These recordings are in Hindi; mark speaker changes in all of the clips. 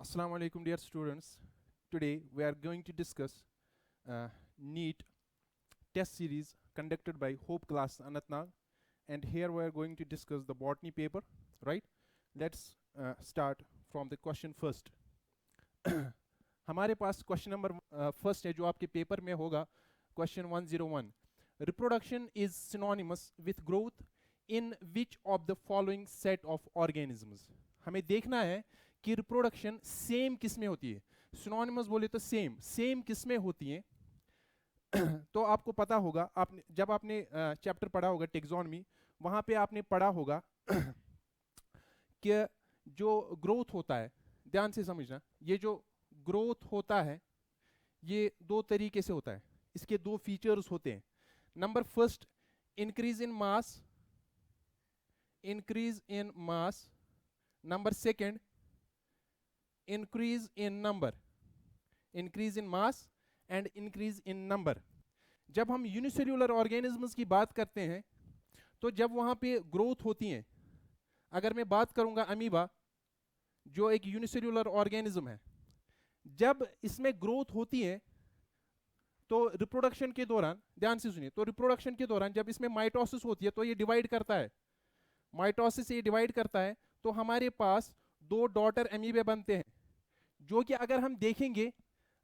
Speaker 1: Assalamu alaikum, dear students. Today we are going to discuss NEET test series conducted by Hope Class Anantnag, and here we are going to discuss the botany paper. Right? Let's start from the question first. हमारे पास क्वेश्चन नंबर फर्स्ट है जो आपके पेपर में होगा. Question 101. Reproduction is synonymous with growth in which of the following set of organisms? हमें देखना है कि रिप्रोडक्शन सेम किस में होती है. सिनोनिमस बोले तो सेम सेम किस में होती है. तो आपको पता होगा, आपने जब आपने चैप्टर पढ़ा होगा टेक्सोनमी, वहां पे आपने पढ़ा होगा कि जो ग्रोथ होता है, ध्यान से समझना, ये जो ग्रोथ होता है ये दो तरीके से होता है. इसके दो फीचर्स होते हैं. Number first, increase in mass. Increase in mass. Number second, increase in number. increase in mass and increase in number. जब हम यूनिसेल्यूलर ऑर्गेनिजम्स की बात करते हैं तो जब वहां पे ग्रोथ होती है, अगर मैं बात करूंगा अमीबा जो एक यूनिसेल्यूलर ऑर्गेनिज्म है, जब इसमें ग्रोथ होती है तो रिप्रोडक्शन के दौरान, ध्यान से सुनिए, तो रिप्रोडक्शन के दौरान जब इसमें माइटोसिस होती है तो ये डिवाइड करता है. माइटोसिस से ये डिवाइड करता है तो हमारे पास दो डॉटर अमीबे बनते हैं, जो कि अगर हम देखेंगे,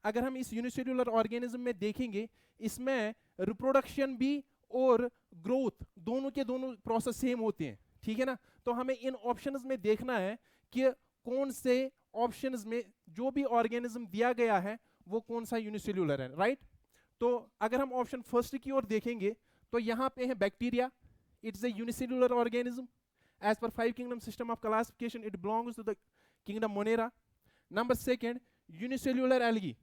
Speaker 1: अगर हम इस यूनिसेल्यूलर ऑर्गेनिज्म में देखेंगे, इसमें रिप्रोडक्शन भी और ग्रोथ दोनों के दोनों प्रोसेस सेम होते हैं. ठीक है ना. तो हमें इन ऑप्शंस में देखना है कि कौन से ऑप्शंस में जो भी ऑर्गेनिज्म दिया गया है वो कौन सा यूनिसेल्यूलर है. राइट. तो अगर हम ऑप्शन फर्स्ट की ओर देखेंगे तो यहां पे है bacteria. It's a unicellular organism. As per 5 kingdom system of classification, it belongs to the kingdom Monera. Number second, unicellular algae.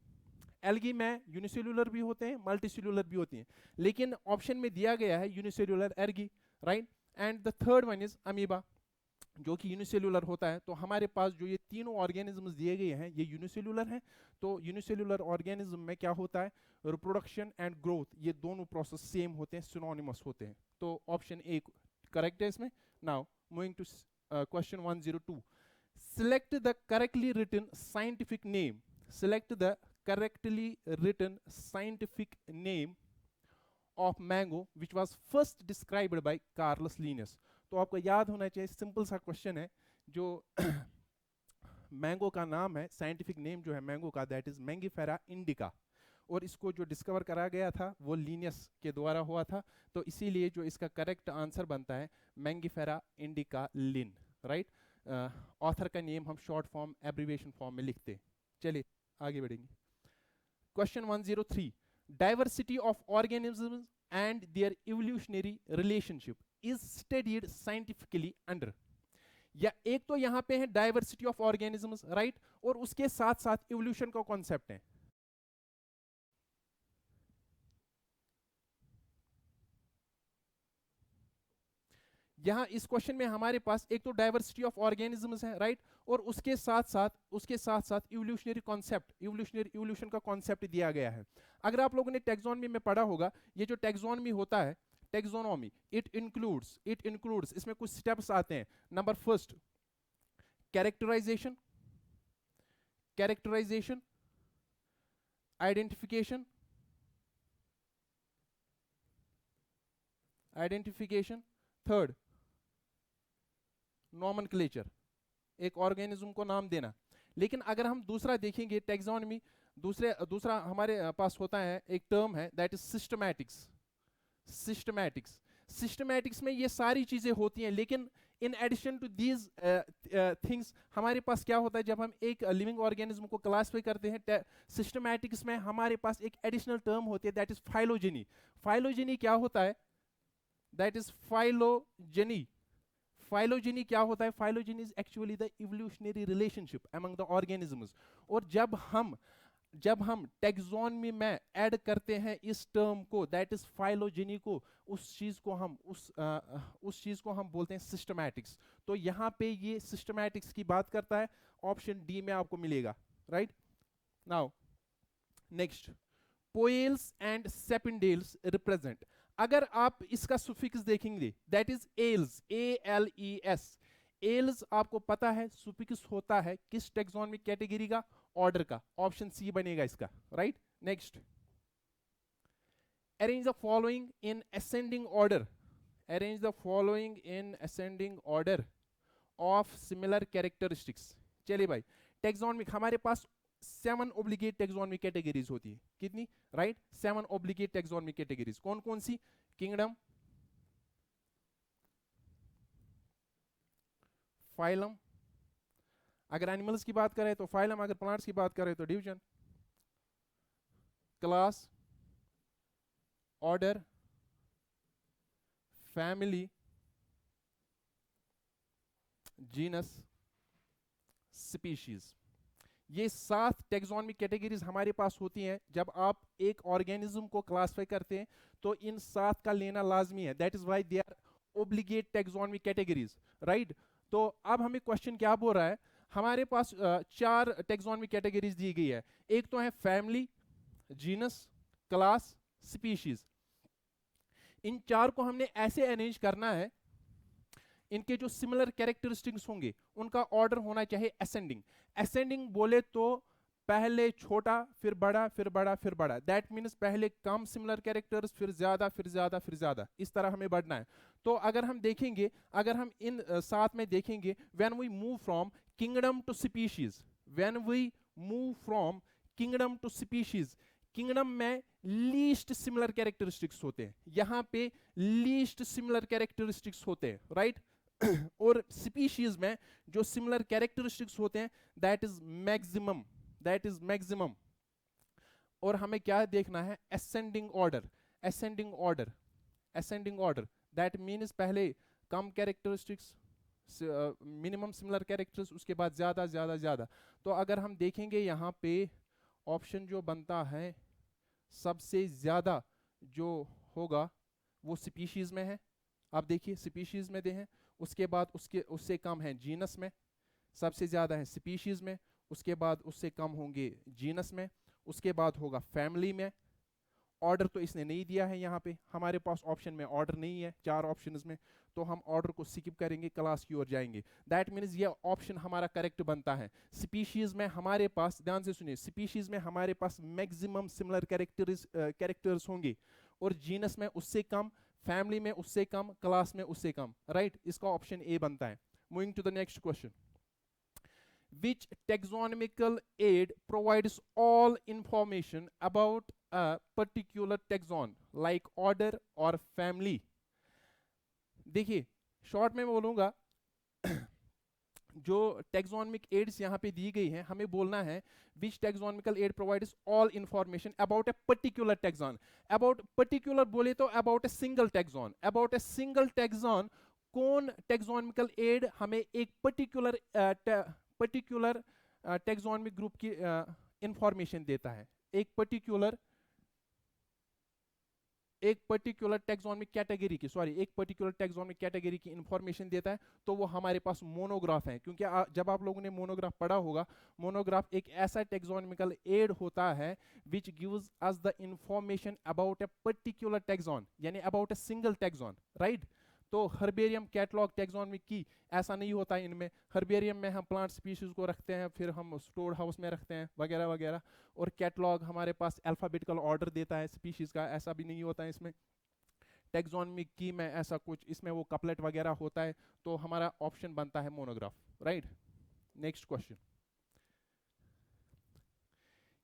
Speaker 1: Algae में unicellular भी होते हैं, multicellular भी होती हैं, लेकिन ऑप्शन में दिया गया है unicellular algae, right? And the third one is amoeba, जो कि यूनिसेल्यूलर होता है. तो हमारे पास जो ये तीनों ऑर्गेनिजम्स दिए गए हैं ये यूनिसेल्यूलर हैं. तो यूनिसेल्यूलर ऑर्गेनिज्म में क्या होता है, रिप्रोडक्शन एंड ग्रोथ ये दोनों प्रोसेस सेम होते हैं, सिनोनिमस होते हैं. तो ऑप्शन ए करेक्ट है इसमें. Now moving to question 102. Select the correctly written scientific name. Select the correctly written scientific name of mango which was first described by Carolus Linnaeus. तो आपको याद होना चाहिए, सिंपल सा क्वेश्चन है. जो मैंगो का नाम है, साइंटिफिक नेम जो है मैंगो का, दैट इज मैंगीफेरा इंडिका. और इसको जो डिस्कवर करा गया था वो लीनियस के द्वारा हुआ था. तो इसीलिए जो इसका करेक्ट आंसर बनता है Mangifera indica Linn. Right. Author का नेम हम शॉर्ट फॉर्म एब्रीविएशन फॉर्म में लिखते हैं. चलिए आगे बढ़ेंगे. Question 103. Diversity of organisms and their evolutionary relationship is studied scientifically under. या एक तो यहां पे है डाइवर्सिटी ऑफ ऑर्गेनिजम्स, राइट, और उसके साथ साथ इवोल्यूशन का कॉन्सेप्ट है. यहां इस क्वेश्चन में हमारे पास एक तो डाइवर्सिटी ऑफ ऑर्गेनिजम्स है, राइट, और उसके साथ साथ इवोल्यूशनरी कॉन्सेप्ट, इवोल्यूशन का कॉन्सेप्ट दिया गया है. अगर आप लोगों ने टैक्सोनॉमी में पढ़ा होगा, ये जो टैक्सोनॉमी होता है, टैक्सोनॉमी, इट इंक्लूड्स इसमें कुछ स्टेप्स आते हैं. Number first, characterisation, identification, third nomenclature, एक ऑर्गेनिज्म को नाम देना. लेकिन अगर हम दूसरा देखेंगे टैक्सोनॉमी, दूसरा हमारे पास होता है एक टर्म है, दैट इज सिस्टमैटिक्स में ये सारी चीजें होती हैं. लेकिन in addition to these things हमारे पास क्या होता है, जब हम एक लिविंग ऑर्गेनिज्म को क्लासिफाई करते हैं सिस्टमैटिक्स में, हमारे पास एक एडिशनल टर्म होती है, दैट इज फाइलोजेनी. फाइलोजेनी क्या होता है, दैट इज फाइलोजेनी. फाइलोजेनी क्या होता है, phylogeny is actually the evolutionary relationship among the organisms. और जब हम टैक्सोनॉमी में ऐड करते हैं इस टर्म को, दैट इज फाइलोजेनी को, उस चीज को हम बोलते हैं सिस्टमैटिक्स. तो यहां पे ये सिस्टमैटिक्स की बात करता है. ऑप्शन डी में आपको मिलेगा. Right. Now next, Poales and Sapindales represent. अगर आप इसका सुफिक्स देखेंगे, that is ales, ALES. Ales आपको पता है सुफिक्स होता है किस टेक्सोनमिक कैटेगरी का, ऑर्डर का, ऑप्शन सी बनेगा इसका, right. Next, arrange the following in ascending order, arrange the following in ascending order of similar characteristics. चलिए भाई, टेक्सोनमिक हमारे पास 7 ओब्लिगेट टेक्सोनमिक कैटेगरीज होती है, कितनी, राइट, 7 ओब्लिगेट टेक्सोनमिक कैटेगरीज। कौन कौन सी, किंगडम, फाइलम, अगर एनिमल्स की बात करें तो फाइलम, अगर प्लांट्स की बात करें तो division, class, order, family, genus, species. ये 7 टेक्सोनमिक कैटेगरीज हमारे पास होती हैं। जब आप एक ऑर्गेनिज्म को क्लासिफाई करते हैं तो इन 7 का लेना लाजमी है, that is why they are obligate taxonomic categories, right. तो अब हमें क्वेश्चन क्या बोल रहा है, हमारे पास 4 टेक्सोनमिक कैटेगरीज दी गई है। एक तो है फैमिली, जीनस, क्लास, स्पीशीज। इन 4 को हमने ऐसे अरेंज करना है, इनके जो सिमिलर कैरेक्टरिस्टिक्स होंगे उनका ऑर्डर होना चाहिए असेंडिंग। असेंडिंग बोले तो पहले छोटा, फिर बड़ा, फिर बड़ा, फिर बड़ा, दैट मीन्स पहले कम सिमिलर कैरेक्टर्स, फिर ज्यादा, फिर ज्यादा, फिर ज्यादा, इस तरह हमें बढ़ना है। तो अगर हम देखेंगे, अगर हम इन साथ में देखेंगे, when we move from kingdom to species, when we move from kingdom to species, kingdom में लीस्ट सिमिलर कैरेक्टरिस्टिक्स होते हैं, यहां पे लीस्ट सिमिलर कैरेक्टरिस्टिक्स होते हैं, राइट। और स्पीशीज में जो सिमिलर कैरेक्टरिस्टिक्स होते हैं that is maximum, that is maximum. और हमें क्या देखना है, ascending order, ascending order, ascending order, that means पहले कम कैरेक्टरिस्टिक्स, मिनिमम सिमिलर कैरेक्टर्स, उसके बाद ज्यादा ज्यादा ज्यादा। तो अगर हम देखेंगे यहाँ पे ऑप्शन जो बनता है सबसे ज्यादा जो होगा वो स्पीशीज में है, आप देखिए स्पीशीज में दे हैं, उसके बाद उसके उससे कम है जीनस में, सबसे ज्यादा है स्पीशीज में, उसके बाद उससे कम होंगे जीनस में, उसके बाद होगा फैमिली में। ऑर्डर तो इसने नहीं दिया है, यहाँ पे हमारे पास ऑप्शन में ऑर्डर नहीं है 4 ऑप्शंस में, तो हम ऑर्डर को स्किप करेंगे, क्लास की ओर जाएंगे। दैट मीन्स ये ऑप्शन हमारा करेक्ट बनता है। स्पीशीज में हमारे पास, ध्यान से सुनिए, स्पीशीज में हमारे पास मैक्सिमम सिमिलर कैरेक्टर्स होंगे, और जीनस में उससे कम, फैमिली में उससे कम, क्लास में उससे कम, राइट। इसका ऑप्शन ए बनता है। Moving to the next question, which taxonomical aid provides all information about a particular taxon like order or family। देखिए शॉर्ट में बोलूंगा, जो टैक्सोनमिक एड्स यहाँ पे दी गई हैं, हमें बोलना है which taxonomical aid provides all information about a particular taxon. About particular बोले तो about a single taxon, about a single taxon कौन टैक्सोनमिकल एड हमें एक पर्टिकुलर पर्टिकुलर टैक्सोनमिक ग्रुप की इंफॉर्मेशन देता है, एक पर्टिकुलर टैक्सोनमिक कैटेगरी की, सॉरी, एक पर्टिकुलर टैक्सोनमिक कैटेगरी की इंफॉर्मेशन देता है, तो वो हमारे पास मोनोग्राफ है। क्योंकि जब आप लोगों ने मोनोग्राफ पढ़ा होगा, मोनोग्राफ एक ऐसा टैक्सोनमिकल एड होता है which gives us the information about a particular taxon, यानी about a single taxon, right. तो हर्बेरियम कैटलॉग टैक्सोनमिक की ऐसा नहीं होता इनमें। हर्बेरियम में हम प्लांट स्पीशीज को रखते हैं, फिर हम स्टोर हाउस में रखते हैं वगैरह वगैरह, और कैटलॉग हमारे पास अल्फाबेटिकल ऑर्डर देता है स्पीशीज का, ऐसा भी नहीं होता है इसमें। टैक्सोनमिक की में ऐसा कुछ, इसमें वो कपलेट वगैरह होता है, तो हमारा ऑप्शन बनता है मोनोग्राफ, राइट। नेक्स्ट क्वेश्चन,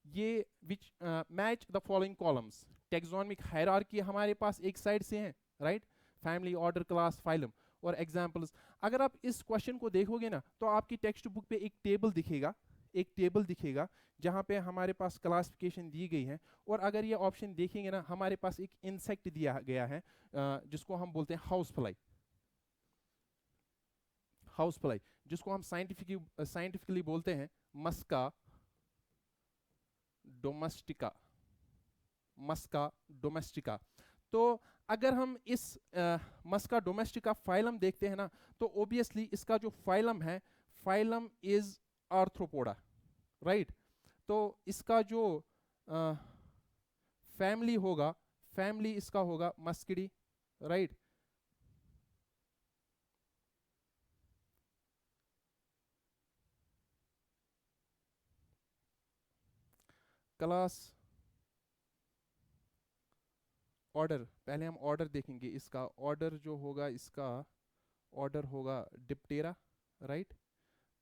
Speaker 1: ये which match the following columns, taxonomic hierarchy हमारे पास एक साइड से है, right, family, order, class, phylum, और एग्जाम्पल्स। अगर आप इस क्वेश्चन को देखोगे ना तो आपकी टेक्स्ट बुक पे एक टेबल दिखेगा, एक टेबल दिखेगा जहां पे हमारे पास क्लासिफिकेशन दी गई है। और अगर ये ऑप्शन देखेंगे ना, हमारे पास एक इंसेक्ट दिया गया है जिसको हम बोलते हैं हाउस फ्लाई, हाउस फ्लाई, जिसको हम साइंटिफिकली बोलते हैं मस्का डोमेस्टिका, मस्का डोमेस्टिका। तो अगर हम इस मस्का डोमेस्टिका फाइलम देखते हैं ना, तो ओबियसली इसका जो फाइलम है, फाइलम इज आर्थ्रोपोडा, राइट। तो इसका जो फैमिली होगा, फैमिली इसका होगा मस्किडी, राइट। क्लास ऑर्डर, पहले हम ऑर्डर देखेंगे। इसका ऑर्डर जो होगा, इसका ऑर्डर होगा डिप्टेरा, राइट।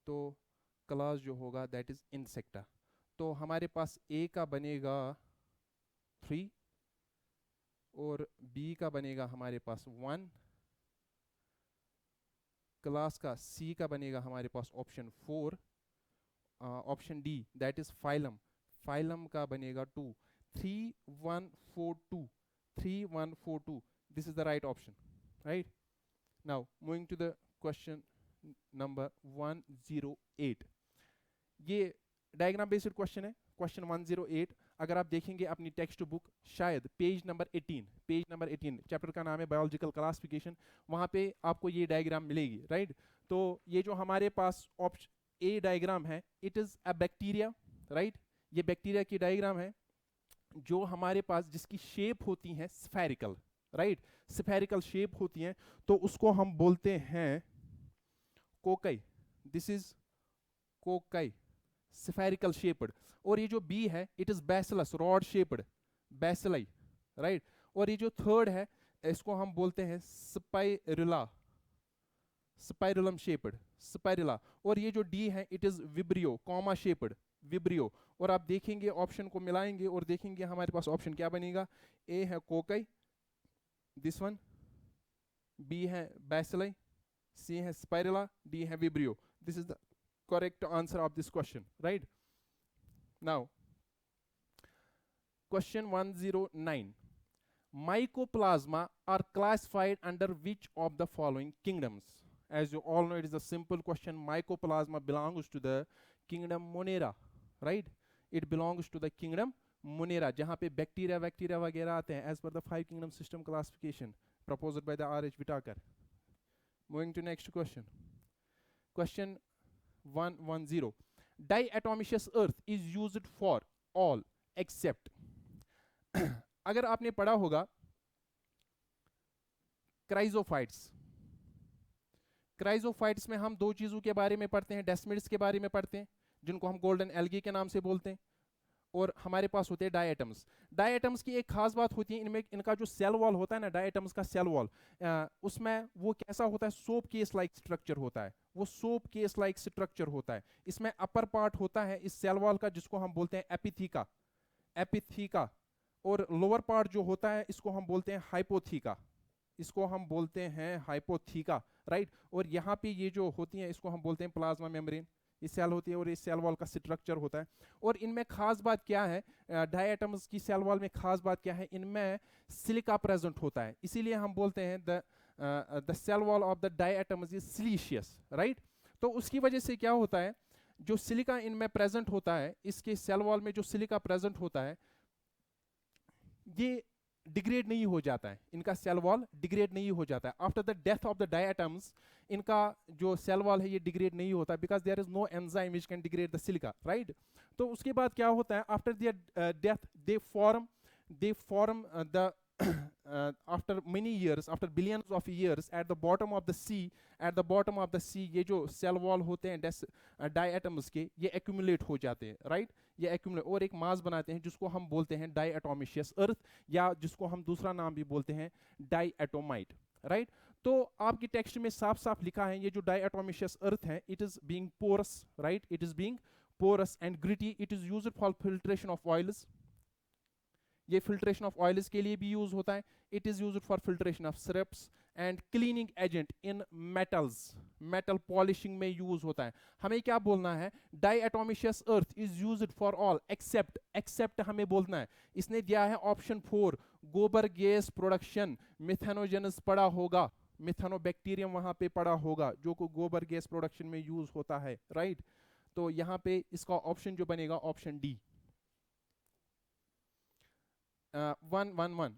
Speaker 1: तो क्लास जो होगा दैट इज इंसेक्टा। तो हमारे पास ए का बनेगा 3 और बी का बनेगा हमारे पास 1, क्लास का सी का बनेगा हमारे पास option 4, option D that is phylum, phylum का बनेगा 2। 3 1 4 2, 3 1 4 2, this is the right option, right. Now moving to the question number 108। ये डायग्राम बेस्ड क्वेश्चन है, क्वेश्चन 108। अगर आप देखेंगे अपनी टेक्स्ट बुक, शायद page number 18, page number 18, chapter का नाम है बायोलॉजिकल क्लासिफिकेशन, वहां पे आपको ये डायग्राम मिलेगी, राइट। तो ये जो हमारे पास ऑप्शन ए डायग्राम है, it is a bacteria, right. ये बैक्टीरिया की डायग्राम है जो हमारे पास, जिसकी शेप होती है स्फेरिकल, राइट, स्फेरिकल शेप होती है, तो उसको हम बोलते हैं cocci. This is cocci, spherical shaped. और ये जो बी है, it is bacillus, rod shaped, bacilli, right. और ये जो थर्ड है, इसको हम बोलते हैं स्पाइरुला, स्पाइरुलम शेप्ड, स्पाइरुला। और ये जो डी है, it is vibrio, comma shaped, vibrio. और आप देखेंगे ऑप्शन को मिलाएंगे और देखेंगे हमारे पास ऑप्शन क्या बनेगा। ए है कोकाई, दिस वन, बी है बैसिलाई, सी है स्पाइरुला, डी है vibrio. This is the correct answer of this question, right? Now question 109, mycoplasma are classified under which of the following kingdoms? As you all know, it is a simple question. Mycoplasma belongs to the kingdom Monera, right? It belongs to the kingdom Monera, जहां पे बैक्टीरिया वगैरह आते हैं as per the 5 kingdom system classification proposed by the R.H. Whitaker. Moving to next question. Question 110, diatomaceous earth is used for all except अगर आपने पढ़ा होगा क्राइजोफाइट्स, क्राइजोफाइट्स में हम दो चीजों के बारे में पढ़ते हैं, डेस्मिड्स के बारे में पढ़ते हैं जिनको हम गोल्डन एल्गी के नाम से बोलते हैं, और हमारे पास होते हैं डायटम्स। डायटम्स की एक खास बात होती है, इनमें इनका जो सेल वॉल होता है ना, डायटम्स का सेल वॉल, उसमें वो कैसा होता है, सोप केस लाइक स्ट्रक्चर होता है, वो सोप केस लाइक स्ट्रक्चर होता है। इसमें अपर पार्ट होता है इस सेल वॉल का जिसको हम बोलते हैं एपिथीका, एपिथीका, और लोअर पार्ट जो होता है इसको हम बोलते हैं हाइपोथीका, इसको हम बोलते हैं हाइपोथीका, राइट। और यहाँ पे ये जो होती हैं इसको हम बोलते हैं प्लाज्मा मेम्ब्रेन, ये सेल होती है और ये सेल वॉल का स्ट्रक्चर होता है। और इनमें खास बात क्या है, डायटम्स की सेल वॉल में खास बात क्या है, इनमें सिलिका प्रेजेंट होता है, इसीलिए हम बोलते हैं the cell wall of the diatoms is siliceous, right. तो उसकी वजह से क्या होता है, जो सिलिका इनमें प्रेजेंट होता है, इसके सेल वॉल में जो सिलिका प्रेजेंट होता है, ये डिग्रेड नहीं हो जाता है, इनका सेल वॉल डिग्रेड नहीं हो जाता है after the death of the diatoms. इनका जो सेल वॉल है ये डिग्रेड नहीं होता because there is no enzyme which can degrade the silica, right. तो उसके बाद क्या होता है, after their death they form the after many years, after billions of years, at the bottom of the sea, ये जो सेल वॉल होते हैं डायटम्स के, ये एक्यूमुलेट हो जाते हैं, राइट। ये एक्यूमुलेट और एक मास बनाते हैं जिसको हम बोलते हैं डायटोमिशियस अर्थ, या जिसको हम दूसरा नाम भी बोलते हैं डायटोमाइट, राइट। तो आपकी टेक्स्ट में साफ साफ लिखा है ये जो डायटोमिशियस अर्थ है, it is being porous, right, it is being porous and gritty, it is used for filtration of oils, ये फिल्ट्रेशन ऑफ ऑयल्स के लिए भी यूज होता है, it is used for filtration of syrups and cleaning agent in metals, metal polishing में यूज होता है। हमें क्या बोलना है, diatomaceous earth is used for all except, except हमें बोलना है। इसने दिया है ऑप्शन 4, गोबर गैस प्रोडक्शन, मिथेनोजेनस पड़ा होगा, मिथेनोबैक्टीरियम वहां पे पड़ा होगा जो को गोबर गैस प्रोडक्शन में यूज होता है, राइट। तो यहां पे इसका ऑप्शन जो बनेगा option D. 111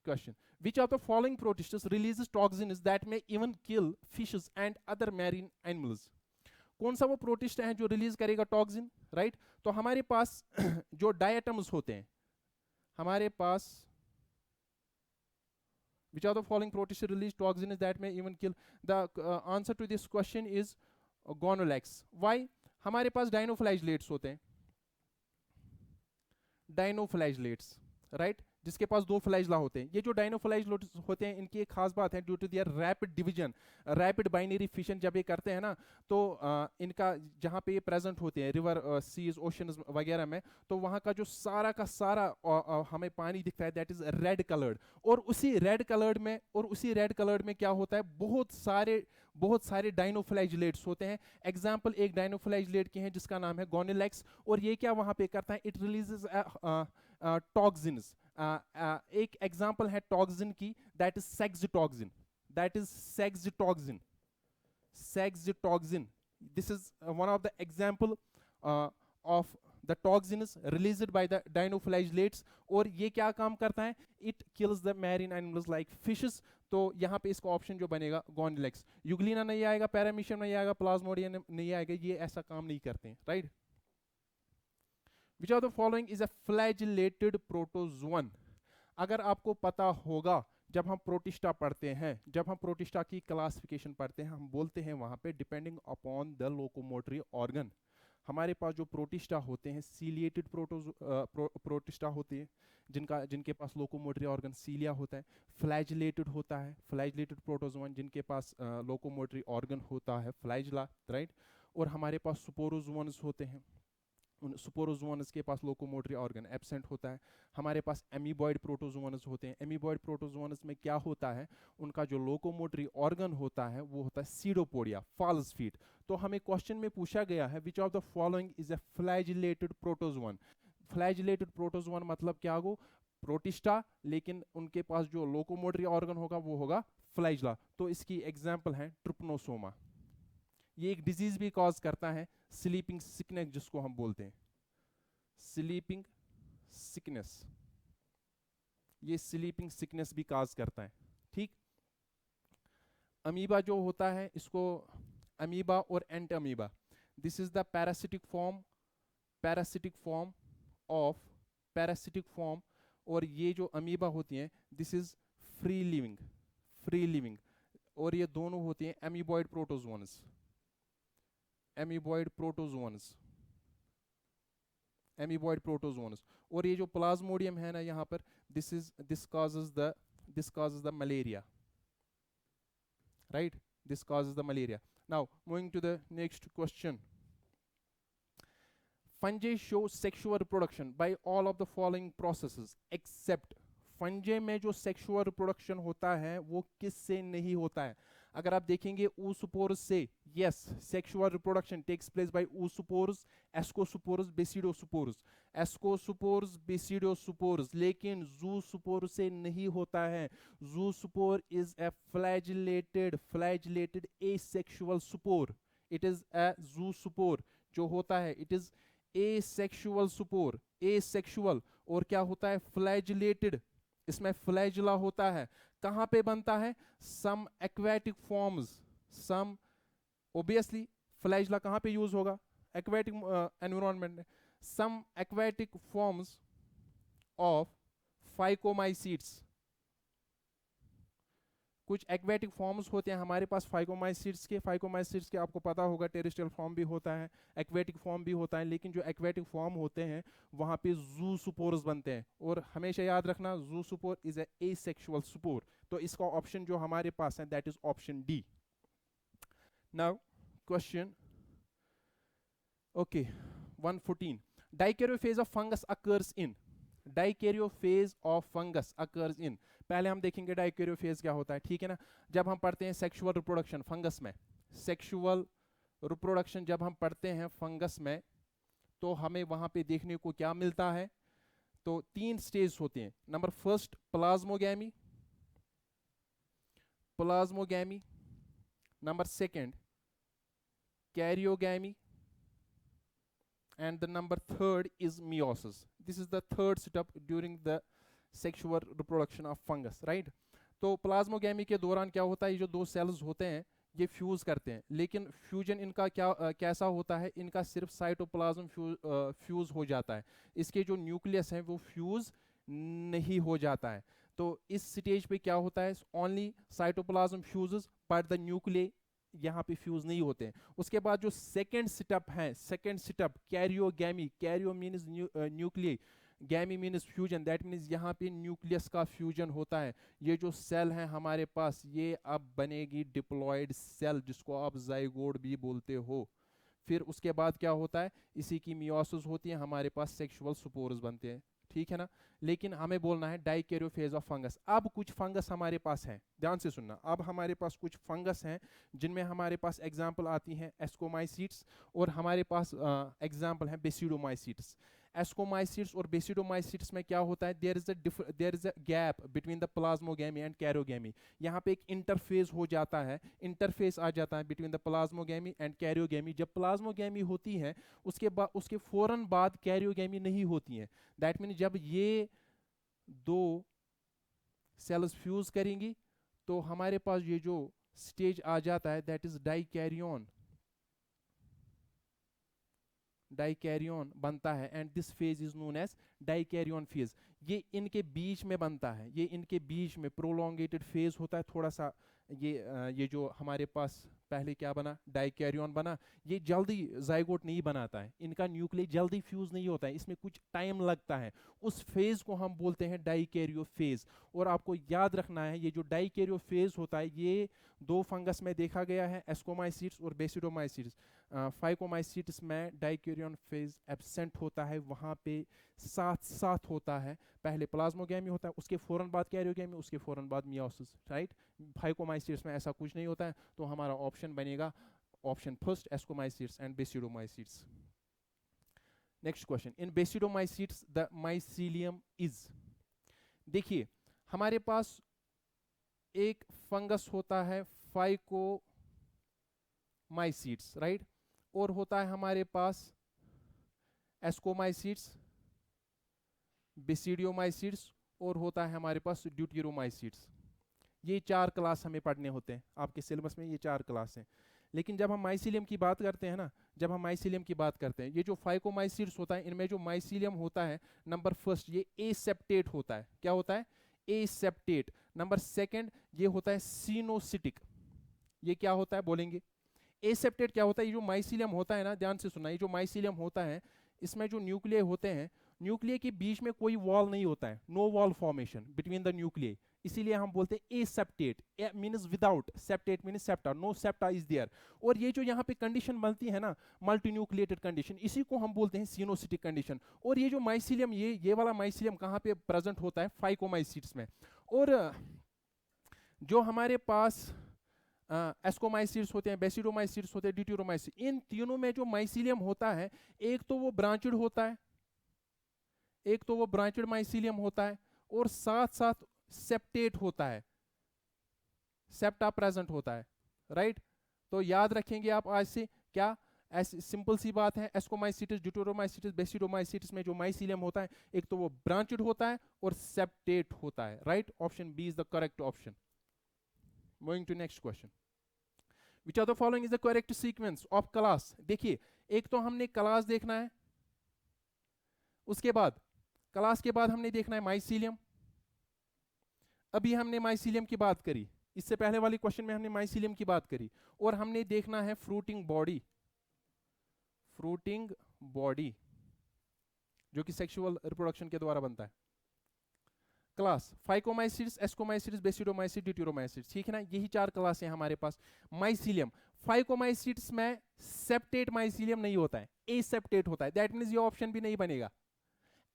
Speaker 1: question, which of the following protists releases toxins that may even kill fishes and other marine animals? कौन सा वो प्रोटिस्ट है जो रिलीज करेगा टॉक्सिन, राइट। तो हमारे पास जो डायटम्स होते हैं, हमारे पास which of the following protists release toxins that may even kill, the answer to this question is Gonolax. Why? हमारे पास डाइनोफ्लैगेलेट्स होते हैं, डाइनोफ्लैजलेट्स, राइट, जिसके पास दो फ्लैजला होते हैं। ये जो डाइनोफ्लैजलेट्स होते हैं, इनकी एक खास बात है, due to their rapid division, rapid binary fission जब ये करते हैं ना, तो इनका जहाँ पे ये प्रेजेंट होते हैं रिवर, सीज, ओशंस वगैरह में, तो वहाँ का जो सारा का सारा हमें पानी दिखता है, दैट इज रेड कलर्ड। और उसी रेड कलर्ड में क्या होता है, बहुत सारे डाइनोफ्लैजलेट्स होते हैं। एग्जाम्पल एक डाइनोफ्लैजलेट की है जिसका नाम है गोनिलेक्स, और ये क्या वहाँ पे करता है, इट रिलीजेस टॉक्सिन्स। एक एग्जाम्पल है टॉक्सिन की, that is saxitoxin, saxitoxin. This is one of the example of the toxins released by the dinoflagellates. और ये क्या काम करता है, it kills the marine animals like fishes. तो यहाँ पे इसका ऑप्शन जो बनेगा गोनिलेक्स। यूग्लिना नहीं आएगा, पैरामीशियम नहीं आएगा, प्लाज्मोडियम नहीं आएगा, ये ऐसा काम नहीं करते हैं, right. Which of the following is a flagellated protozoan? अगर आपको पता होगा, जब हम प्रोटिस्टा पढ़ते हैं, जब हम प्रोटिस्टा की क्लासिफिकेशन पढ़ते हैं, हम बोलते हैं वहां पे depending upon the locomotory organ. हमारे पास जो प्रोटिस्टा होते हैं, सीलिएटेड प्रोटिस्टा होते हैं, जिनके पास लोकोमोटरी ऑर्गन सीलिया होता है। फ्लैजिलेटेड होता है फ्लैजिलेटेड प्रोटोजोन, जिनके पास लोकोमोटरी ऑर्गन होता है फ्लैजिला, राइट। और हमारे पास सुपोरोजोन्स होते हैं, उन सुपोरोजोन्स के पास लोकोमोटरी ऑर्गन एब्सेंट होता है। हमारे पास एमीबॉइड प्रोटोजोन्स होते हैं। एमीबॉइड प्रोटोजोन्स में क्या होता है, उनका जो लोकोमोटरी ऑर्गन होता है वो होता है सीडोपोडिया, फॉल्स फीट। तो हमें क्वेश्चन में पूछा गया है, which of the following is a flagellated protozoan. Flagellated protozoan मतलब क्या हो, प्रोटिस्टा, लेकिन उनके पास जो लोकोमोटरी ऑर्गन होगा वो होगा फ्लैजिला। तो इसकी एग्जाम्पल है ट्रिपनोसोमा। ये एक डिजीज भी कॉज करता है, स्लीपिंग सिकनेस जिसको हम बोलते हैं, स्लीपिंग सिकनेस। ये स्लीपिंग सिकनेस भी कॉज करता है, ठीक। अमीबा जो होता है, इसको अमीबा और entamoeba, this is the parasitic form. और ये जो अमीबा होती हैं, दिस इज फ्री लिविंग। और ये दोनों होती हैं एमीबॉइड प्रोटोजोन्स, एमीबॉइड प्रोटोजोन्स। और ये जो प्लाज्मोडियम है ना यहाँ पर, this causes the malaria, right, this causes the malaria. Now moving to the next question. Fungi show sexual reproduction by all of the following processes except, फंजे में जो सेक्सुअल रिप्रोडक्शन होता है वो किससे नहीं होता है। अगर आप देखेंगे oospores से, yes, sexual reproduction takes place by oospores, ascospores, basidiosupores, लेकिन zoospore से नहीं होता है। zoospore is a flagellated asexual spore. It is a zoospore जो होता है, it is asexual spore, asexual, और क्या होता है, flagellated, इसमें फ्लैजिला होता है। कहां पे बनता है, सम एक्वेटिक फॉर्म्स, सम, ओबियसली फ्लैजिला कहां पे यूज होगा, एक्वेटिक एनवायरनमेंट में। सम एक्वेटिक फॉर्म्स ऑफ फाइकोमाइसीट्स, कुछ एक्वेटिक फॉर्म्स होते हैं हमारे पास फाइकोमाइसीट्स के आपको पता होगा टेरेस्ट्रियल फॉर्म भी होता है, एक्वेटिक फॉर्म भी होता है, लेकिन जो एक्वेटिक फॉर्म होते हैं वहाँ पे जूस्पोर्स बनते हैं। और हमेशा याद रखना, zoospore is a asexual spore. तो इसका ऑप्शन जो हमारे पास है that is option D. Now question, okay, 114, dikaryophase of fungus occurs in, dikaryophase of fungus occurs in. पहले हम देखेंगे डाइकैरियोफेज क्या होता है, ठीक है ना। जब हम पढ़ते हैं सेक्सुअल रिप्रोडक्शन फंगस में, सेक्सुअल रिप्रोडक्शन जब हम पढ़ते हैं फंगस में, तो हमें वहां पे देखने को क्या मिलता है, तो 3 स्टेज होते हैं। Number first plasmogamy, number second karyogamy, and the number third is meiosis. This is the third step during the sexual reproduction of fungus, right? तो प्लाज्मोगैमी के दौरान क्या होता है, ये जो 2 सेल्स होते हैं ये फ्यूज करते हैं, लेकिन फ्यूजन इनका कैसा होता है, इनका सिर्फ साइटोप्लाज्म फ्यूज हो जाता है, इसके जो न्यूक्लियस है वो फ्यूज नहीं हो जाता है। तो इस स्टेज पे क्या होता है, only cytoplasm fuses but the nucleus यहाँ पे फ्यूज नहीं होते हैं। उसके बाद जो सेकेंड स्टेप है, second step karyogamy, Cairo means nucleus, गैमी means fusion, that means यहाँ पे न्यूक्लियस का फ्यूजन होता है। ये जो सेल है हमारे पास, ये अब बनेगी डिप्लॉयड सेल, जिसको आप जाइगोट भी बोलते हो। फिर उसके बाद क्या होता है, इसी की मियोसिस होती है, हमारे पास सेक्सुअल स्पोर्स बनते हैं, ठीक है ना। लेकिन हमें बोलना है डाइकैरियोफेज ऑफ फंगस। अब कुछ फंगस हमारे पास है, ध्यान से सुनना, अब हमारे पास कुछ फंगस हैं जिनमें हमारे पास एग्जाम्पल आती हैं एस्कोमाइसीट्स, और हमारे पास एग्जाम्पल है बेसिडोमाइसीट्स। एस्कोमाइसीट्स और बेसिडोमाइसीट्स में क्या होता है, there is a gap between the plasmogamy and karyogamy. यहाँ पे एक इंटरफेस हो जाता है, इंटरफेस आ जाता है between the plasmogamy and karyogamy. जब प्लाज्मोगैमी होती है उसके फौरन बाद कैरियोगैमी नहीं होती है। दैट मीन जब ये दो सेल्स फ्यूज करेंगी तो हमारे पास ये जो स्टेज आ जाता है दैट इज डाइकैरियन, डाइकैरियन बनता है, and this phase is known as dikaryon phase. ये इनके बीच में बनता है, ये इनके बीच में प्रोलोंगेटेड फेज होता है थोड़ा सा। ये जो हमारे पास पहले क्या बना, डाइकैरियन बना, ये जल्दी जाइगोट नहीं बनाता है, इनका न्यूक्लियस जल्दी फ्यूज नहीं होता है, इसमें कुछ टाइम लगता है। उस फेज को हम बोलते हैं डाइकैरियो फेज। और आपको याद रखना है ये जो डाइकैरियो फेज होता है ये दो फंगस में देखा गया है, एस्कोमाइसीट्स और बेसिडोमाइसीट्स। फाइकोमाइसीट्स में डाइकैरियन फेज एब्सेंट होता है, वहाँ पे साथ साथ होता है, पहले प्लाज्मोगैमी होता है, उसके फौरन बाद कैरियोगैमी, उसके फौरन बाद मियोसिस, राइट। फाइकोमाइसीट्स में ऐसा कुछ नहीं होता है, तो हमारा ऑप्शन बनेगा option first, ascomycetes and basidiomycetes. Next question, in basidiomycetes the mycelium is, देखिए हमारे पास एक फंगस होता है फाइकोमाइसीट्स, राइट, और होता है हमारे पास एस्कोमाइसीट्स, बेसिडियोमाइसीट्स, और होता है हमारे पास ड्यूटेरोमाइसीट्स। ये चार क्लास हमें पढ़ने होते हैं आपके सिलेबस में, ये चार क्लास हैं। लेकिन जब हम माइसीलियम की बात करते हैं ना, जब हम माइसीलियम की बात करते हैं, ये जो फाइकोमाइसीट्स होता है इनमें जो माइसीलियम होता है, नंबर फर्स्ट ये एसेप्टेट होता है। क्या होता है, एसेप्टेट। नंबर सेकंड ये होता है सिनोसिटिक। ये क्या होता है बोलेंगे, एसेप्टेट क्या होता है, ये जो माइसीलियम होता है ना, ध्यान से सुनना, ये जो माइसीलियम होता है इसमें जो न्यूक्लियर होते हैं, न्यूक्लियर के बीच में कोई वॉल नहीं होता है, no wall formation between the nuclear, इसीलिए हम बोलते हैं aseptate, means without, septate means septa, no septa is there. और ये जो यहाँ पे कंडीशन बनती है ना, मल्टी न्यूक्लिएटेड कंडीशन, इसी को हम बोलते हैं सिनोसिटिक कंडीशन। और ये जो माइसीलियम, ये वाला माइसीलियम कहाँ पे प्रेजेंट होता है, फाइकोमाइसीट्स में। और जो हमारे पास एस्कोमाइसीट्स होते हैं, बेसिडोमाइसीट्स होते हैं, ड्यूटेरोमाइसीट्स, इन तीनों में जो माइसीलियम होता है, एक तो वो ब्रांचेड होता है, एक तो वो ब्रांचेड माइसीलियम होता है, और साथ साथ सेप्टेट होता है, सेप्टा प्रेजेंट होता है, राइट। तो याद रखेंगे आप आज से, क्या ऐसी सिंपल सी बात है, एस्कोमाइसीट्स, ड्यूटेरोमाइसीट्स, बेसिडोमाइसीट्स में जो माइसीलियम होता है, एक तो वो ब्रांचेड होता है और सेप्टेट होता है, right. Option B is the correct option. Moving to next question, which are the following is the correct sequence of class. देखिए एक तो हमने क्लास देखना है, उसके बाद क्लास के बाद हमने देखना है माइसीलियम। अभी हमने माइसीलियम की बात करी, इससे पहले वाली क्वेश्चन में हमने माइसीलियम की बात करी, और हमने देखना है फ्रूटिंग बॉडी, फ्रूटिंग बॉडी जो कि सेक्सुअल रिप्रोडक्शन के द्वारा बनता है। क्लास फाइकोमाइसीट्स, एस्कोमाइसीट्स, बेसिडोमाइसीट्स, ड्यूटेरोमाइसीट्स, ठीक है ना, यही चार क्लास हैं हमारे पास। माइसीलियम, फाइकोमाइसीट्स में सेप्टेट माइसीलियम नहीं होता है, एसेप्टेट होता है, दैट मींस ये ऑप्शन भी नहीं बनेगा।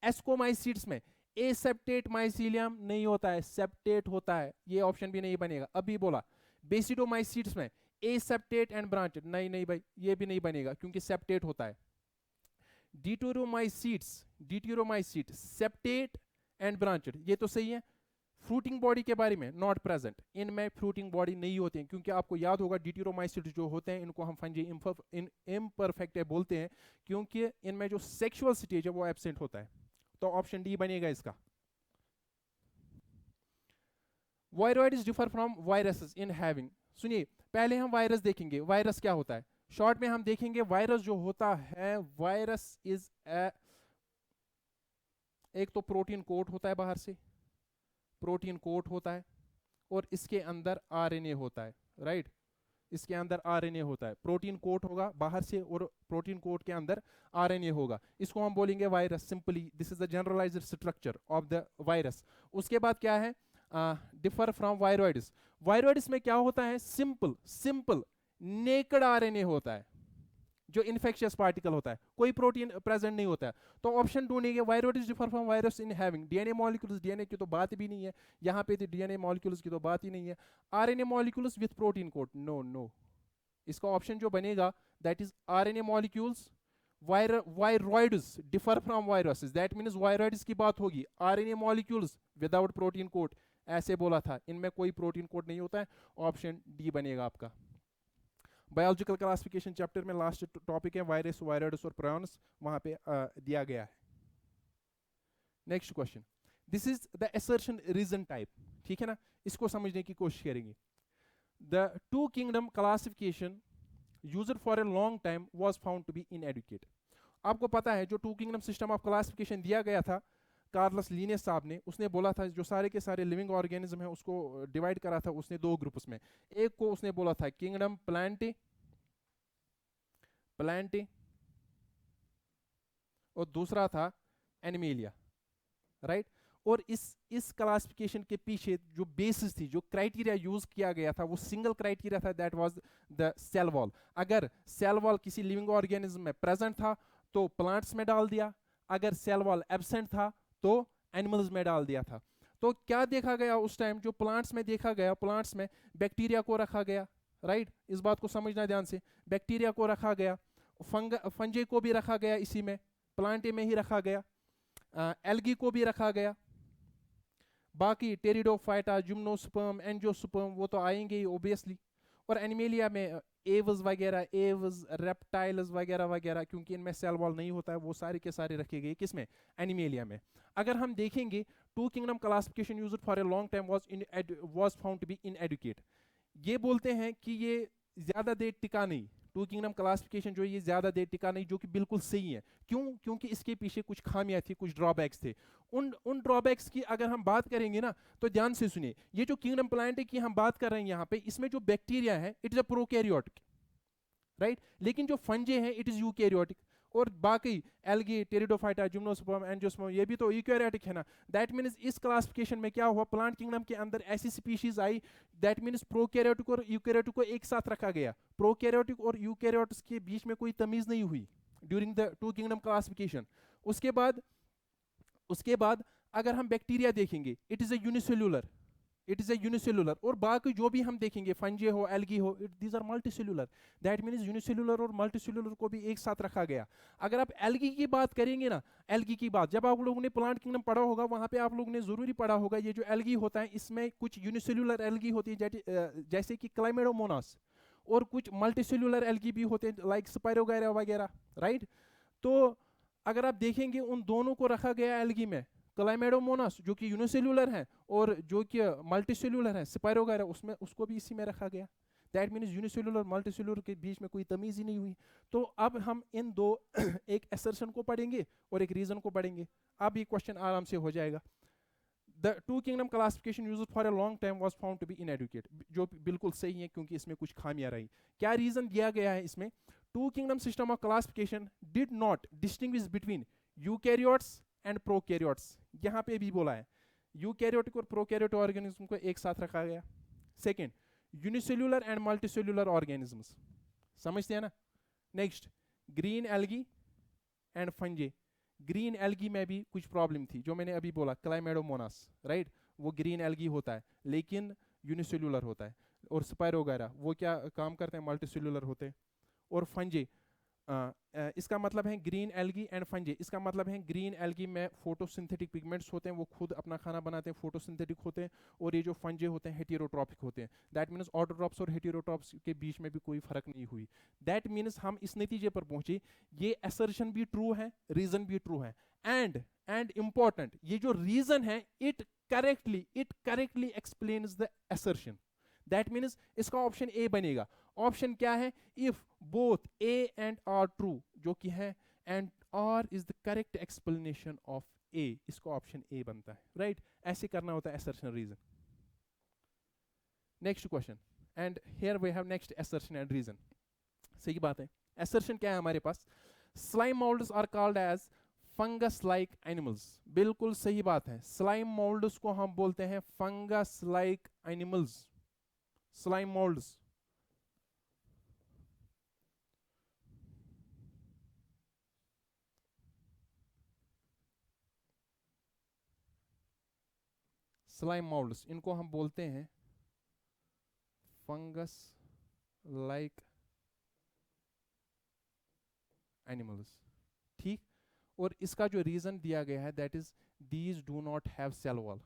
Speaker 1: एस्कोमाइसीट्स में एसेप्टेट माइसीलियम नहीं होता है, सेप्टेट होता है, ये ऑप्शन भी नहीं बनेगा। अभी बोला बेसिडोमाइसीट्स में एसेप्टेट एंड ब्रांचेड, नहीं भाई ये भी नहीं बनेगा क्योंकि सेप्टेट होता है। ड्यूटेरोमाइसीट सेप्टेट एंड ब्रांचेड, ये तो सही है। फ्रूटिंग बॉडी के बारे में नॉट प्रेजेंट, इनमें फ्रूटिंग बॉडी नहीं होते हैं, क्योंकि आपको याद होगा ड्यूटेरोमाइसीट जो होते हैं इनको हम फंजी इम्परफेक्ट बोलते हैं, क्योंकि इनमें जो सेक्सुअल स्टेज है वो एब्सेंट होता है। तो ऑप्शन डी बनेगा इसका। Viroids differ from viruses in having, सुनिए पहले हम वायरस देखेंगे, वायरस क्या होता है शॉर्ट में हम देखेंगे। वायरस जो होता है, वायरस इज एक तो प्रोटीन कोट होता है, बाहर से प्रोटीन कोट होता है, और इसके अंदर आरएनए होता है, राइट। इसके अंदर आरएनए होता है, प्रोटीन कोट होगा बाहर से और प्रोटीन कोट के अंदर आरएनए होगा, इसको हम बोलेंगे virus. Simply this is the generalised structure of the virus. उसके बाद क्या है, डिफर फ्रॉम वायरॉइड्स। वायरॉइड्स में क्या होता है, सिंपल सिंपल नेकेड आरएनए होता है जो इन्फेक्शियस पार्टिकल होता है, कोई प्रोटीन प्रेजेंट नहीं होता है। तो ऑप्शन ढूंढेंगे, viroids differ from virus in having DNA molecules, DNA की तो बात भी नहीं है यहाँ पे, तो डीएनए मॉलिक्यूल्स की तो बात ही नहीं है। RNA molecules with protein coat, no no, इसका ऑप्शन जो बनेगा that is RNA molecules. Viroids differ from viruses, that means viroids की बात होगी। RNA molecules without protein coat, ऐसे बोला था, इनमें कोई प्रोटीन कोट नहीं होता है, ऑप्शन डी बनेगा आपका। बायोलॉजिकल क्लासिफिकेशन चैप्टर में लास्ट टॉपिक है वायरस, वायरॉइड्स और प्रायॉन्स, वहां पे दिया गया है। Next question, this is the assertion reason type, ठीक है ना, इसको समझने की कोशिश करेंगे। The two kingdom classification used for a long time was found to be inadequate. आपको पता है जो two kingdom system of classification दिया गया था कार्लस लिनियस साहब ने, उसने बोला था जो सारे के सारे लिविंग ऑर्गेनिज्म है उसको डिवाइड करा था उसने दो ग्रुप्स में। एक को उसने बोला था किंगडम प्लांटे, प्लांटे, और दूसरा था एनिमेलिया, राइट। और इस क्लासिफिकेशन के पीछे जो बेसिस थी, जो क्राइटेरिया यूज किया गया था, वो सिंगल क्राइटेरिया था, that was the cell wall. अगर सेल वॉल किसी लिविंग ऑर्गेनिज्म में प्रेजेंट था तो प्लांट्स में डाल दिया, अगर सेल वॉल एब्सेंट था तो एनिमल्स में डाल दिया था। तो क्या देखा गया उस टाइम, जो प्लांट्स में देखा गया, प्लांट्स में बैक्टीरिया को रखा गया, राइट, इस बात को समझना ध्यान से, बैक्टीरिया को रखा गया, फंजे को भी रखा गया, इसी में प्लांटे में ही रखा गया, एल्गी को भी रखा गया, बाकी टेरिडोफाइटा, जिम्नोस्पर्म, एंजियोस्पर्म वो तो आएंगे ही ओबियसली, और एनिमेलिया में एवज वगैरह, एवज, रेप्टाइल्स वगैरह वगैरह, क्योंकि इनमें सेल वॉल नहीं होता है, वो सारे के सारे रखे गए किसमें, एनिमेलिया में। अगर हम देखेंगे two kingdom classification used for a long time was found to be inadequate. ये बोलते हैं कि ये ज्यादा देर टिका नहीं, टू किंगडम क्लासिफिकेशन जो है ये ज्यादा देर टिका नहीं, जो कि बिल्कुल सही है। क्यों? क्योंकि इसके पीछे कुछ खामियां थी, कुछ ड्रॉबैक्स थे। उन ड्रॉबैक्स की अगर हम बात करेंगे ना, तो ध्यान से सुनिए, ये जो किंगडम प्लांट की हम बात कर रहे हैं यहाँ पे, इसमें जो बैक्टीरिया है it is a prokaryotic, right, लेकिन जो फंजे हैं इट इज यूकैरियोटिक, और बाकी एल्गी, टेरिडोफाइटा, जिम्नोस्पर्म, एंजियोस्पर्म ये भी तो यूकैरियोटिक है ना। दैट मींस इस क्लासिफिकेशन में क्या हुआ, प्लांट किंगडम के अंदर ऐसी species I, that means prokaryotic और यूकैरियोटिक को एक साथ रखा गया। प्रोकैरियोटिक और यूकैरियोट्स के बीच में कोई तमीज नहीं हुई during the two kingdom classification. उसके बाद अगर हम बैक्टीरिया देखेंगे, इट इज ए यूनिसेलुलर, और बाकी जो भी हम देखेंगे फंजे हो, एल्गी हो, these are multicellular. That means unicellular और मल्टीसेलुलर को भी एक साथ रखा गया। अगर आप एल्गी की बात करेंगे ना, एल्गी की बात जब आप लोगों ने प्लांट किंगडम पढ़ा होगा, वहां पे आप लोगों ने जरूरी पढ़ा होगा ये जो एल्गी होता है इसमें कुछ यूनिसेलुलर एल्गी होती है जैसे कि क्लाइमेडोमोनास, और कुछ मल्टीसेलुलर एल्गी भी होते हैं लाइक स्पाइरोगायरा वगैरह, राइट। तो अगर आप देखेंगे उन दोनों को रखा गया एल्गी में, क्लाइमेडोमोनास जो कि यूनिसेलुलर है और जो कि मल्टीसेलुलर है स्पाइरोगायरा, उसमें उसको भी इसी में रखा गया। दैट मीन्स यूनिसेलुलर मल्टीसेलुलर के बीच में कोई तमीज ही नहीं हुई। तो अब हम इन दो एक असर्शन को पढ़ेंगे और एक रीजन को पढ़ेंगे, अब ये क्वेश्चन आराम से हो जाएगा। The two kingdom classification used for a long time was found to be inadequate, जो बिल्कुल सही है क्योंकि इसमें कुछ खामियां रही। क्या रीजन दिया गया है इसमें, two kingdom system of classification did not distinguish between eukaryotes and prokaryotes, यहाँ पे भी बोला है यूकैरियोटिक और प्रोकैरियोटिक ऑर्गेनिज्म को एक साथ रखा गया। Second, unicellular and multicellular organisms, समझते हैं ना। Next, green algae and फंजे, green algae में भी कुछ प्रॉब्लम थी, जो मैंने अभी बोला क्लाइमेडोमोनास, राइट, वो ग्रीन एल्गी होता है लेकिन यूनिसेल्युलर होता है, और स्पाइरोगायरा वो क्या काम करते हैं, मल्टीसेल्युलर होते हैं। और फंजे, इसका मतलब है ग्रीन एल्गी एंड फंजे, इसका मतलब है ग्रीन एल्गी में फोटोसिंथेटिक पिगमेंट्स होते हैं, वो खुद अपना खाना बनाते हैं, फोटोसिंथेटिक होते हैं, और ये जो फंजे होते हैं हेटेरोट्रॉपिक होते हैं। दैट मीन्स ऑटोट्रॉप्स और हेटेरोट्रॉप्स के बीच में भी कोई फर्क नहीं हुई। दैट मीन्स हम इस नतीजे पर पहुंचे, ये असर्शन भी ट्रू है, रीजन भी ट्रू है, एंड इंपॉर्टेंट, ये जो रीजन है it correctly explains the assertion. That means इसका ऑप्शन ए बनेगा। ऑप्शन क्या है, if both A and R true, जो कि है, and R is the correct explanation of A, इसको ऑप्शन ए बनता है, राइट। ऐसे करना होता है assertion reason. Next question, and here we have next assertion and reason. सही बात है. assertion क्या है हमारे पास? Slime moulds are called as fungus like animals. बिल्कुल सही बात है. स्लाइम मोल्ड्स को हम बोलते हैं fungus like animals. Slime moulds. Slime moulds इनको हम बोलते हैं फंगस लाइक एनिमल्स. ठीक. और इसका जो रीजन दिया गया है that is these do not have cell wall.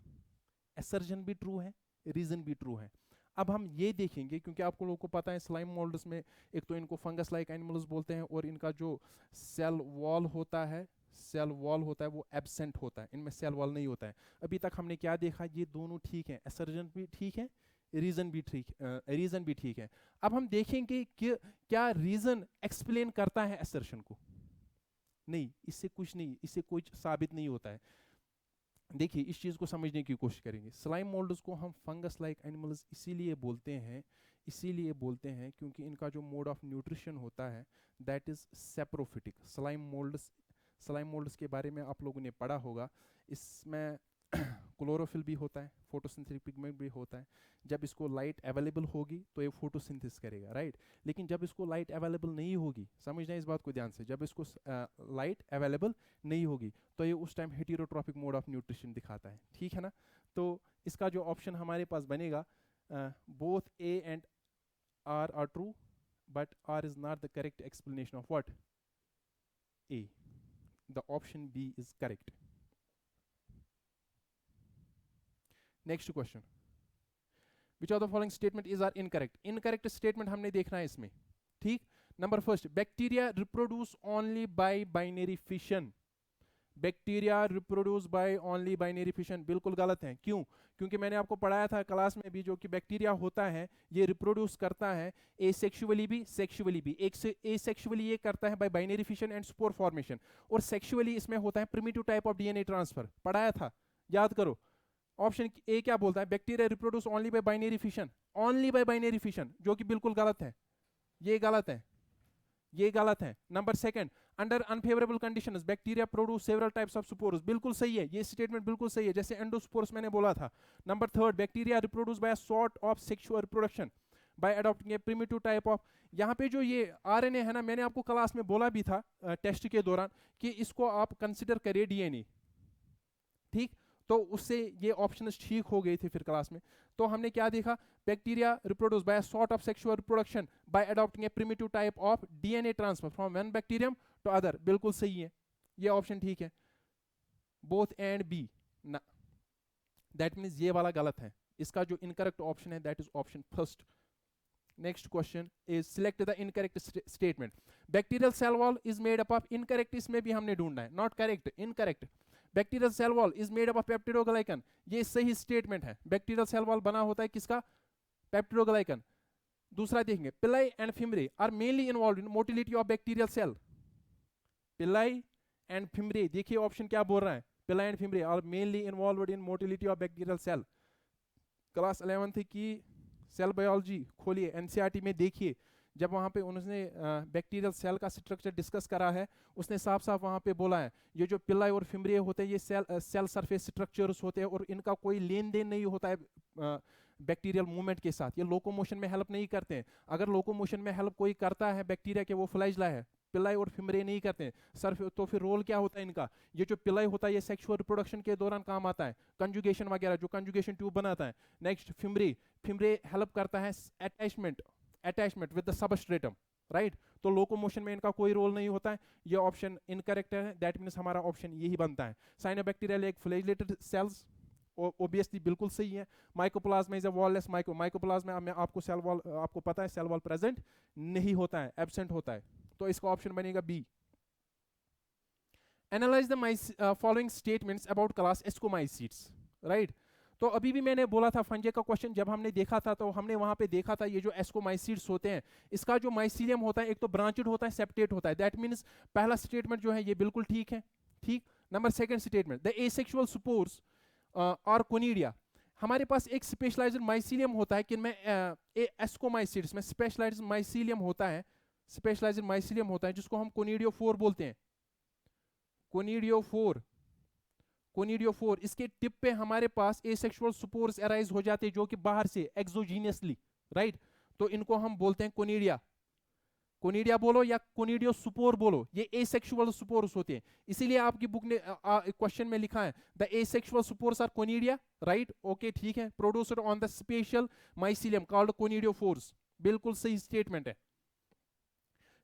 Speaker 1: Assertion भी ट्रू है, रीजन भी ट्रू है. अब हम ये देखेंगे क्योंकि आपको लोगों को पता है स्लाइम मोल्ड्स में एक तो इनको फंगस लाइक एनिमल्स बोलते हैं और इनका जो सेल वॉल होता है वो एब्सेंट होता है. इनमें सेल वॉल नहीं होता है. अभी तक हमने क्या देखा? ये दोनों ठीक है, असर्जन भी ठीक है, रीजन भी ठीक है. अब हम देखेंगे कि क्या रीजन एक्सप्लेन करता है असर्शन को? नहीं, इससे कुछ नहीं, इससे कुछ साबित नहीं होता है. देखिए इस चीज को समझने की कोशिश करेंगे. स्लाइम मोल्ड्स को हम फंगस लाइक एनिमल्स इसीलिए बोलते हैं क्योंकि इनका जो मोड ऑफ न्यूट्रिशन होता है that is saprophytic. Slime moulds के बारे में आप लोगों ने पढ़ा होगा. इसमें क्लोरोफिल भी होता है, फोटोसिंथेटिक पिगमेंट भी होता है. जब इसको लाइट अवेलेबल होगी तो ये फोटोसिंथेसिस करेगा, राइट. लेकिन जब इसको लाइट अवेलेबल नहीं होगी, समझना इस बात को ध्यान से, जब इसको लाइट अवेलेबल नहीं होगी तो ये उस time heterotrophic mode of nutrition दिखाता है. ठीक है ना. तो इसका जो ऑप्शन हमारे पास बनेगा, both A and R true but R is not the correct explanation of what A. The option B is correct. Next question. Which of the following statement is are incorrect? Incorrect statement हमने देखना है इसमें. ठीक. Number first, bacteria reproduce only by binary fission. Bacteria reproduce by only binary fission बिल्कुल गलत है. क्यों? क्योंकि मैंने आपको पढ़ाया था क्लास में भी जो कि बैक्टीरिया होता है ये रिप्रोड्यूस करता है एसेक्सुअली भी सेक्सुअली भी. एसेक्सुअली ये करता है bye binary fission and spore formation, और सेक्सुअली इसमें होता है primitive type of DNA transfer. पढ़ाया था, याद करो. ऑप्शन ए क्या बोलता है? Bacteria reproduce only by binary fission. Only by binary fission, जो कि बिल्कुल गलत है. ये गलत है, ये गलत है. Number second, under unfavourable conditions bacteria produce several types of spores. बिल्कुल सही है, ये स्टेटमेंट बिल्कुल सही है, जैसे एंडोस्पोर्स मैंने बोला था. Number third, bacteria reproduce by a sort of sexual reproduction by adopting a primitive type of. यहाँ पे जो ये आरएनए है ना, मैंने आपको क्लास में बोला भी था टेस्ट के दौरान कि इसको आप कंसिडर करिए डीएनए. ठीक. तो उससे ये ऑप्शंस ठीक हो गए थे फिर क्लास में. तो हमने क्या देखा? Bacteria reproduce by a sort of sexual reproduction by adopting a primitive type of DNA transfer from one bacterium to other. बिल्कुल सही है, ये ऑप्शन ठीक है. बोथ एंड बी ना, दैट मींस ये वाला गलत है. इसका जो इनकरेक्ट ऑप्शन है that is option first. Next question is select the incorrect statement. Bacterial cell wall is made up of. Incorrect इसमें भी हमने ढूंढना है, not correct, incorrect. Bacterial cell wall is made up of peptidoglycan. ये सही स्टेटमेंट है. बैक्टीरियल सेल वॉल बना होता है किसका? पेप्टिडोग्लाइकन. दूसरा देखेंगे, pili and fimbriae are mainly involved in motility of bacterial cell. Pili and fimbriae, देखिए ऑप्शन क्या बोल रहा है? Pili and fimbriae are mainly involved in motility of bacterial cell. Class 11th की सेल बायोलॉजी खोलिए, एनसीईआरटी में देखिए, जब वहाँ पे उन्होंने बैक्टीरियल सेल का स्ट्रक्चर डिस्कस करा है, उसने साफ साफ वहाँ पे बोला है ये जो पिलाई और फिमरे होते हैं ये सेल सरफेस स्ट्रक्चर्स होते हैं और इनका कोई लेन देन नहीं होता है बैक्टीरियल मूवमेंट के साथ. ये लोकोमोशन में हेल्प नहीं करते हैं. अगर लोकोमोशन में हेल्प कोई करता है बैक्टीरिया के, वो फ्लैजेला है. पिलाई और फिमरे नहीं करते हैं सर. तो फिर रोल क्या होता है इनका? ये जो पिलाई होता है ये सेक्सुअल रिप्रोडक्शन के दौरान काम आता है, कंजुगेशन वगैरह, जो कंजुगेशन ट्यूब बनाता है. नेक्स्ट फिमरे हेल्प करता है attachment with the substratum, right. तो लोकोमोशन में इनका कोई रोल नहीं होता है. ये ऑप्शन इनकरेक्ट है. दैट मींस हमारा ऑप्शन यही बनता है. साइनोबैक्टीरियल एक फ्लैजेलेटेड सेल्स, ओबियसली बिल्कुल सही है. Mycoplasma is a wireless mycoplasma में आपको सेल वॉल, आपको पता है सेल वॉल प्रेजेंट नहीं होता है, एब्सेंट होता है. तो इसका ऑप्शन बनेगा B. Analyse the following statements about class ascomycetes, right. तो अभी भी मैंने बोला था फंजे का क्वेश्चन जब हमने देखा था, तो हमने वहां पे देखा था ये जो एस्कोमाइसीड्स होते हैं, इसका जो माइसीलियम होता है एक तो ब्रांचेड होता है, सेप्टेट होता है. दैट मींस पहला स्टेटमेंट जो है ये बिल्कुल ठीक है. ठीक. Number second statement, the asexual spores और कोनिडिया हमारे पास एक स्पेशलाइज्ड माइसीलियम होता है कि में एस्कोमाइसीड्स में स्पेशलाइज्ड माइसीलियम होता है, स्पेशलाइज्ड माइसीलियम होता है जिसको हम कोनिडियोफोर बोलते हैं, कोनिडियोफोर, कोनिडियोफोर। इसके टिप पे हमारे पास एसेक्सुअल स्पोर्स अराइज हो जाते हैं जो कि बाहर से एक्सोजीनियसली, राइट। तो इनको हम बोलते हैं कोनिडिया, कोनिडिया बोलो या कोनिडियो सुपोर बोलो, ये एसेक्सुअल सुपोर्स होते हैं। इसीलिए आपकी बुक ने क्वेश्चन में लिखा है the asexual spores are conidia, right, okay, ठीक है, produced on the special mycelium called conidiophores, बिल्कुल सही स्टेटमेंट है।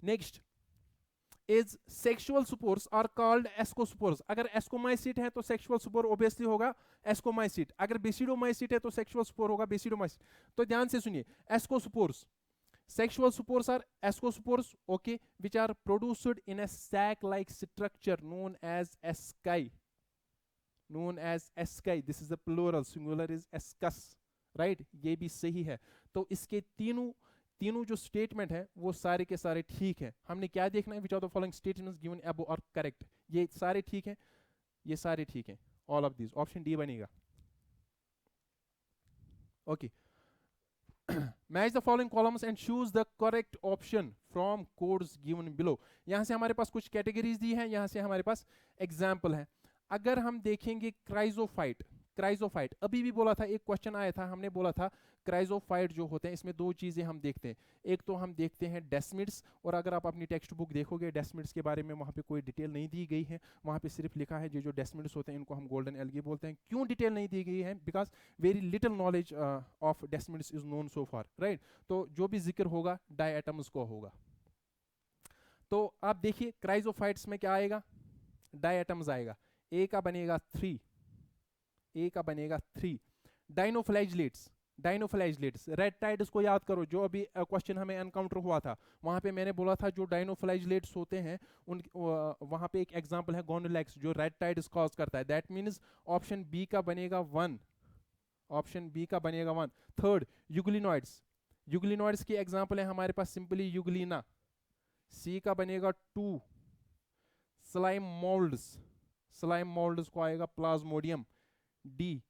Speaker 1: Next is sexual spores are called ascospores. अगर एस्कोमाइसिट है तो सेक्सुअल सुपोर ऑब्वियसली होगा एस्कोमाइसिट, अगर बेसिडोमाइसिट है तो सेक्सुअल सुपोर होगा बेसिडोमाइसिट। तो ध्यान से सुनिए, ascospores, sexual spores are ascospores, okay, which are produced in a sac like structure known as asci, known as asci, this is the plural, singular is ascus, right, ये भी सही है। तो इसके तीनों जो स्टेटमेंट है वो सारे के सारे ठीक है। हमने क्या देखना है, which of the following statements given above are correct, ये सारे ठीक है, ये सारे ठीक है, all of this, option D बनेगा, okay. Match the following columns and choose the correct option from codes given below। यहां से हमारे पास कुछ कैटेगरीज दी है, यहां से हमारे पास एग्जाम्पल है। अगर हम देखेंगे क्राइजोफाइट, क्राइजोफाइट अभी भी बोला था, एक क्वेश्चन आया था, हमने बोला था क्राइजोफाइट जो होते हैं इसमें दो चीजें हम देखते हैं, एक तो हम देखते हैं डेस्मिड्स, और अगर आप अपनी टेक्स्ट बुक देखोगे डेस्मिड्स के बारे में वहाँ पे कोई डिटेल नहीं दी गई है, वहाँ पे सिर्फ लिखा है जो डेस्मिड्स होते हैं इनको हम गोल्डन एल्गी बोलते हैं। क्यों डिटेल नहीं दी गई है, because very little knowledge of desmids is known so far, right. तो जो भी जिक्र होगा डायटम्स को होगा। तो आप देखिए क्राइजोफाइट्स में क्या आएगा, डायटम्स आएगा, ए का बनेगा 3, ए का बनेगा 3। डाइनोफ्लैजिलेट्स, डाइनोफ्लैजिलेट्स, रेड टाइड्स को याद करो, जो अभी क्वेश्चन हमें एनकाउंटर हुआ था, वहां पे मैंने बोला था जो डाइनोफ्लैजिलेट्स होते हैं उन वहां पे एक एग्जांपल है गोनोलैक्स जो रेड टाइड्स कॉज करता है, दैट मींस ऑप्शन बी का बनेगा 1, ऑप्शन बी का बनेगा 1। थर्ड यूग्लिनॉइड्स, यूग्लिनॉइड्स की एग्जांपल है हमारे पास सिंपली यूग्लिना, सी का बनेगा 2। स्लाइम मोल्ड्स, स्लाइम मोल्ड्स को आएगा प्लाज्मोडियम, डी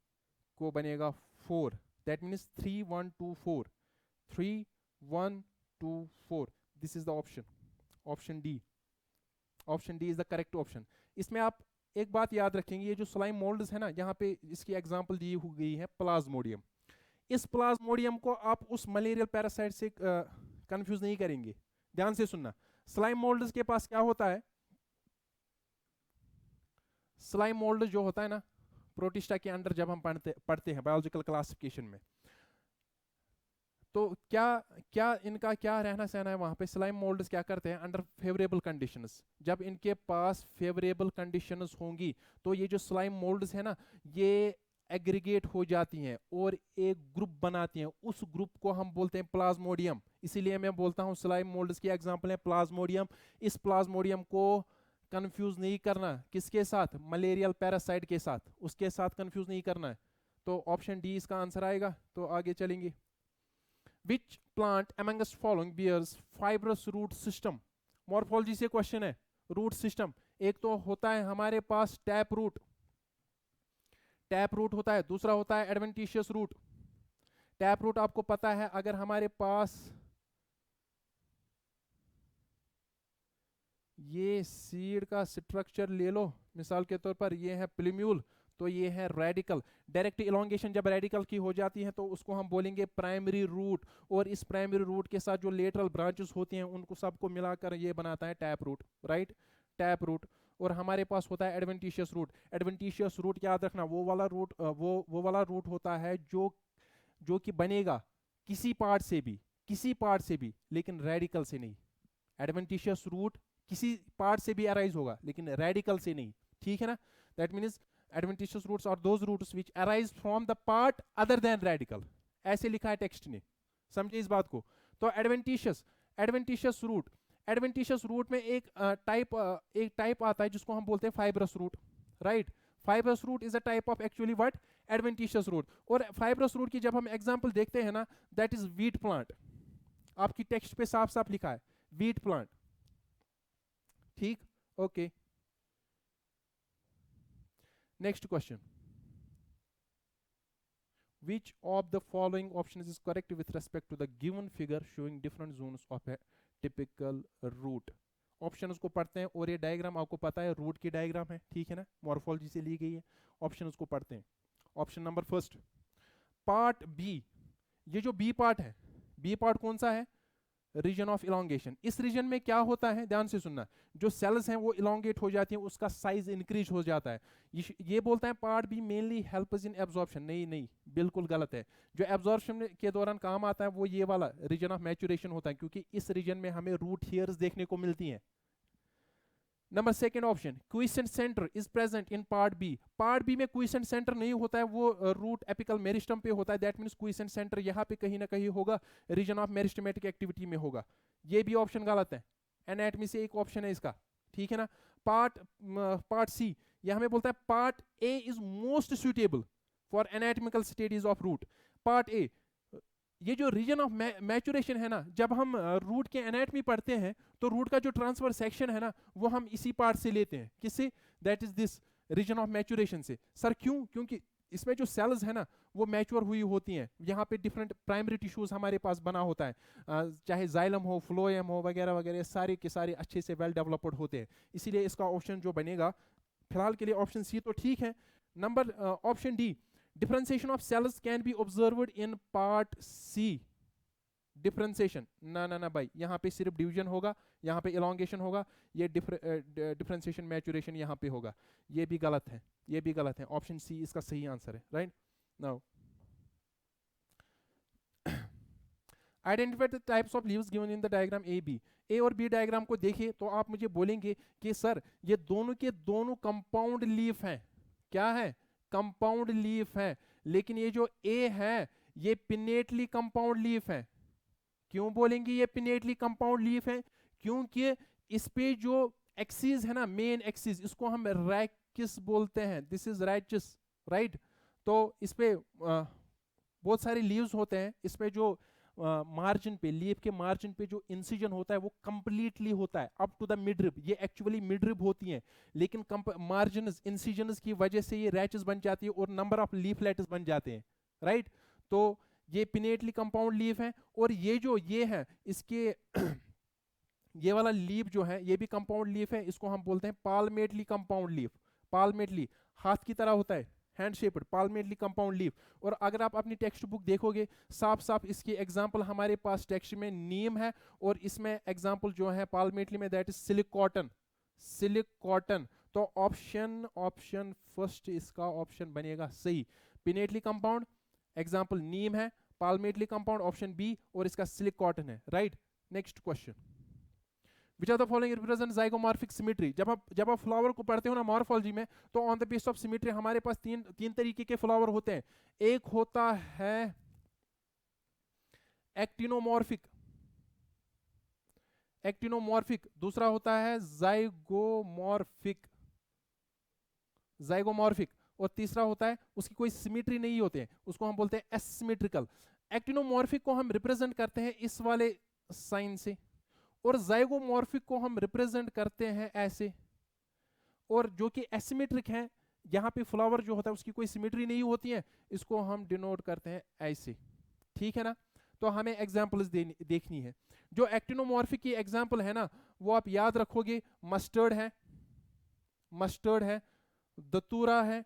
Speaker 1: को बनेगा 4, that means 3 1 2 4, 3 1 2 4, this is the option, option D, option D is the correct option. इसमें आप एक बात याद रखेंगे, ये जो स्लाइम मोल्ड्स है ना, यहाँ पे इसकी एग्जांपल दी हुई है प्लाज्मोडियम, इस प्लाज्मोडियम को आप उस मलेरियल पैरासाइट से कंफ्यूज नहीं करेंगे, ध्यान से सुनना। स्लाइम मोल्ड्स के पास क्या होता है, स्लाइम मोल्ड जो होता है ना प्रोटिस्टा के अंदर जब हम पढ़ते हैं बायोलॉजिकल क्लासिफिकेशन में, तो क्या क्या इनका क्या रहना सहना है वहां पे, स्लाइम मोल्ड्स क्या करते हैं अंडर फेवरेबल कंडीशंस, जब इनके पास फेवरेबल कंडीशंस होंगी तो ये जो स्लाइम मोल्ड्स है ना ये एग्रीगेट हो जाती हैं और एक ग्रुप बनाती हैं, उस ग्रुप को हम बोलते हैं प्लाज्मोडियम। इसीलिए मैं बोलता हूँ स्लाइम मोल्ड्स की एग्जांपल है प्लाज्मोडियम। इस प्लाज्मोडियम को कंफ्यूज नहीं करना किसके साथ, मलेरियल पैरासाइट के साथ, उसके साथ कंफ्यूज नहीं करना है। तो ऑप्शन डी इसका आंसर आएगा। तो आगे चलेंगे, which plant amongst following bears fibrous root system. Morphology से क्वेश्चन है, रूट सिस्टम, एक तो होता है हमारे पास टैप रूट, टैप रूट होता है, दूसरा होता है एडवेंटिशियस रूट। टैप रूट आपको पता है, अगर हमारे पास ये सीड का स्ट्रक्चर ले लो, मिसाल के तौर पर ये है प्लिम्यूल, तो ये है रेडिकल, डायरेक्ट इलोंगेशन जब रेडिकल की हो जाती है तो उसको हम बोलेंगे प्राइमरी रूट, और इस प्राइमरी रूट के साथ जो लेटरल ब्रांचेस होती हैं उनको सबको मिलाकर ये बनाता है tap root, right, tap root. और हमारे पास होता है एडवेंटिशियस रूट। एडवेंटिशियस रूट याद रखना वो वाला रूट वो वाला रूट होता है जो कि बनेगा किसी पार्ट से भी, किसी पार्ट से भी, लेकिन रेडिकल से नहीं। एडवेंटिशियस रूट किसी पार्ट से भी अराइज होगा लेकिन रेडिकल से नहीं, ठीक है ना। That means adventitious roots are those roots which arise from the part other than radicle, ऐसे लिखा है टेक्स्ट ने, समझे इस बात को। तो एडवेंटिशियस रूट, एडवेंटिशियस रूट में एक टाइप आता है जिसको हम बोलते हैं fibrous root, right. Fibrous root is a type of actually what, adventitious root. और फाइब्रस रूट की जब हम एग्जांपल देखते हैं ना, दैट इज वीट प्लांट, आपकी टेक्स्ट पे साफ साफ लिखा है वीट प्लांट, ठीक, okay. Next question, which of the following options is correct with respect to the given figure showing different zones of a typical root? Option उसको पढ़ते हैं, और ये डायग्राम आपको पता है रूट की डायग्राम है, ठीक है ना, मॉर्फोलॉजी से ली गई है। ऑप्शन उसको पढ़ते हैं। Option number first, part B, ये जो बी पार्ट है, बी पार्ट कौन सा है? Region of elongation. इस रीजन में क्या होता है, ध्यान से सुनना, जो सेल्स हैं वो इलोंगेट हो जाती हैं, उसका साइज इंक्रीज हो जाता है। ये बोलता है part B mainly helps in absorption. नहीं नहीं, बिल्कुल गलत है। जो एब्जॉर्प्शन के दौरान काम आता है वो ये वाला रीजन ऑफ मैचुरेशन होता है, क्योंकि इस रीजन में हमें रूट हेयर्स देखने को मिलती हैं। Number second option, quiescent centre is present in part B. Part B में क्विसेंट सेंटर नहीं होता है, वो रूट एपिकल मेरिस्टम पे होता है। दैट मींस क्विसेंट सेंटर यहाँ पे कहीं ना कहीं होगा, रीजन ऑफ मेरिस्टमेटिक एक्टिविटी में होगा। ये भी ऑप्शन गलत है। एनाटॉमी से एक ऑप्शन है इसका, ठीक है ना। पार्ट सी, यह हमें बोलता है part A is most suitable for anatomical studies of root. Part A, ये जो रीजन ऑफ मैचुरेशन है ना, जब हम रूट के एनाटॉमी पढ़ते हैं तो रूट का जो ट्रांसफर सेक्शन है ना, वो हम इसी पार्ट से लेते हैं। किससे? That is this region of maturation से। सर क्यों? क्योंकि इसमें जो सेल्स है ना वो मैच्योर हुई होती हैं। यहाँ पे डिफरेंट प्राइमरी टिश्यूज हमारे पास बना होता है, चाहे जाइलम हो, फ्लोएम हो, वगैरह वगैरह, सारे के सारे अच्छे से वेल डेवलप्ड होते हैं। इसीलिए इसका ऑप्शन जो बनेगा फिलहाल के लिए ऑप्शन सी तो ठीक है। Number option D, differentiation of cells can be observed in part C. Differentiation ना ना ना भाई, यहाँ पे सिर्फ डिवीजन होगा, यहाँ पे इलोंगेशन होगा, ये डिफरेंशिएशन मैचुरेशन यहाँ पे होगा। ये भी गलत है, ये भी गलत है। ऑप्शन सी इसका सही आंसर है। Right now identify the types of leaves given in the diagram A B. A और बी डायग्राम को देखिए तो आप मुझे बोलेंगे कि सर ये दोनों के दोनों कंपाउंड लीफ हैं। क्या है? कंपाउंड लीफ है। लेकिन ये जो ए है ये पिनेटली कंपाउंड लीफ है। क्यों बोलेंगे ये पिनेटली कंपाउंड लीफ है? क्योंकि इस पे जो एक्सिस है ना, मेन एक्सिस, इसको हम रैकिस बोलते हैं। This is rachis, right. तो इस पे बहुत सारे लीव्स होते हैं। इसमें जो मार्जिन पे, लीफ के मार्जिन पे जो इंसिजन होता है वो कंप्लीटली होता है up to the midrib. ये एक्चुअली मिड रिब होती हैं, लेकिन मार्जिन्स, इंसिजन्स की वजह से ये रैचेस बन जाती है और नंबर ऑफ लीफलेट्स बन जाते हैं, राइट। तो ये पिनेटली कंपाउंड लीफ है। और ये जो ये है इसके ये वाला लीफ जो है ये भी कंपाउंड लीफ है। इसको हम बोलते हैं पाल्मेटली कंपाउंड लीफ। पाल्मेटली हाथ की तरह होता है, हैंड शेप्ड, पाल्मेटली कंपाउंड लीफ। और अगर आप अपनी टेक्स्ट बुक देखोगे साफ साफ इसकी एग्जांपल हमारे पास टेक्स्ट में नीम है, और इसमें एग्जांपल जो है पाल्मेटली में दैट इज सिलिक कॉटन। सिलिक कॉटन। तो ऑप्शन फर्स्ट इसका ऑप्शन बनेगा सही। पिनेटली कंपाउंड एग्जांपल नीम है, पाल्मेटली कंपाउंड ऑप्शन बी, और इसका सिलिक कॉटन है, राइट। Next question, which are the following represent zygomorphic symmetry. जब आप फ्लावर को पढ़ते हो ना मॉर्फोलॉजी में, तो on the basis of symmetry हमारे पास तीन तरीके के फ्लावर होते हैं। एक होता है एक्टिनोमॉर्फिक, दूसरा होता है जाइगोमॉर्फिक, और तीसरा होता है उसकी कोई सिमेट्री नहीं होते हैं, उसको हम बोलते हैं एसिमेट्रिकल। एक्टिनोमॉर्फिक को हम रिप्रेजेंट करते हैं इस वाले साइन से, और जाइगोमॉर्फिक को हम रिप्रेजेंट करते हैं ऐसे। और जो कि एसिमेट्रिक है, यहाँ पे फ्लावर जो होता है उसकी कोई सिमेट्री नहीं होती है, इसको हम डिनोट करते हैं ऐसे, ठीक है ना। तो हमें एग्जांपल्स देखनी है। जो एक्टिनोमॉर्फिक की एग्जांपल है ना, वो आप याद रखोगे, मस्टर्ड है, दतूरा है,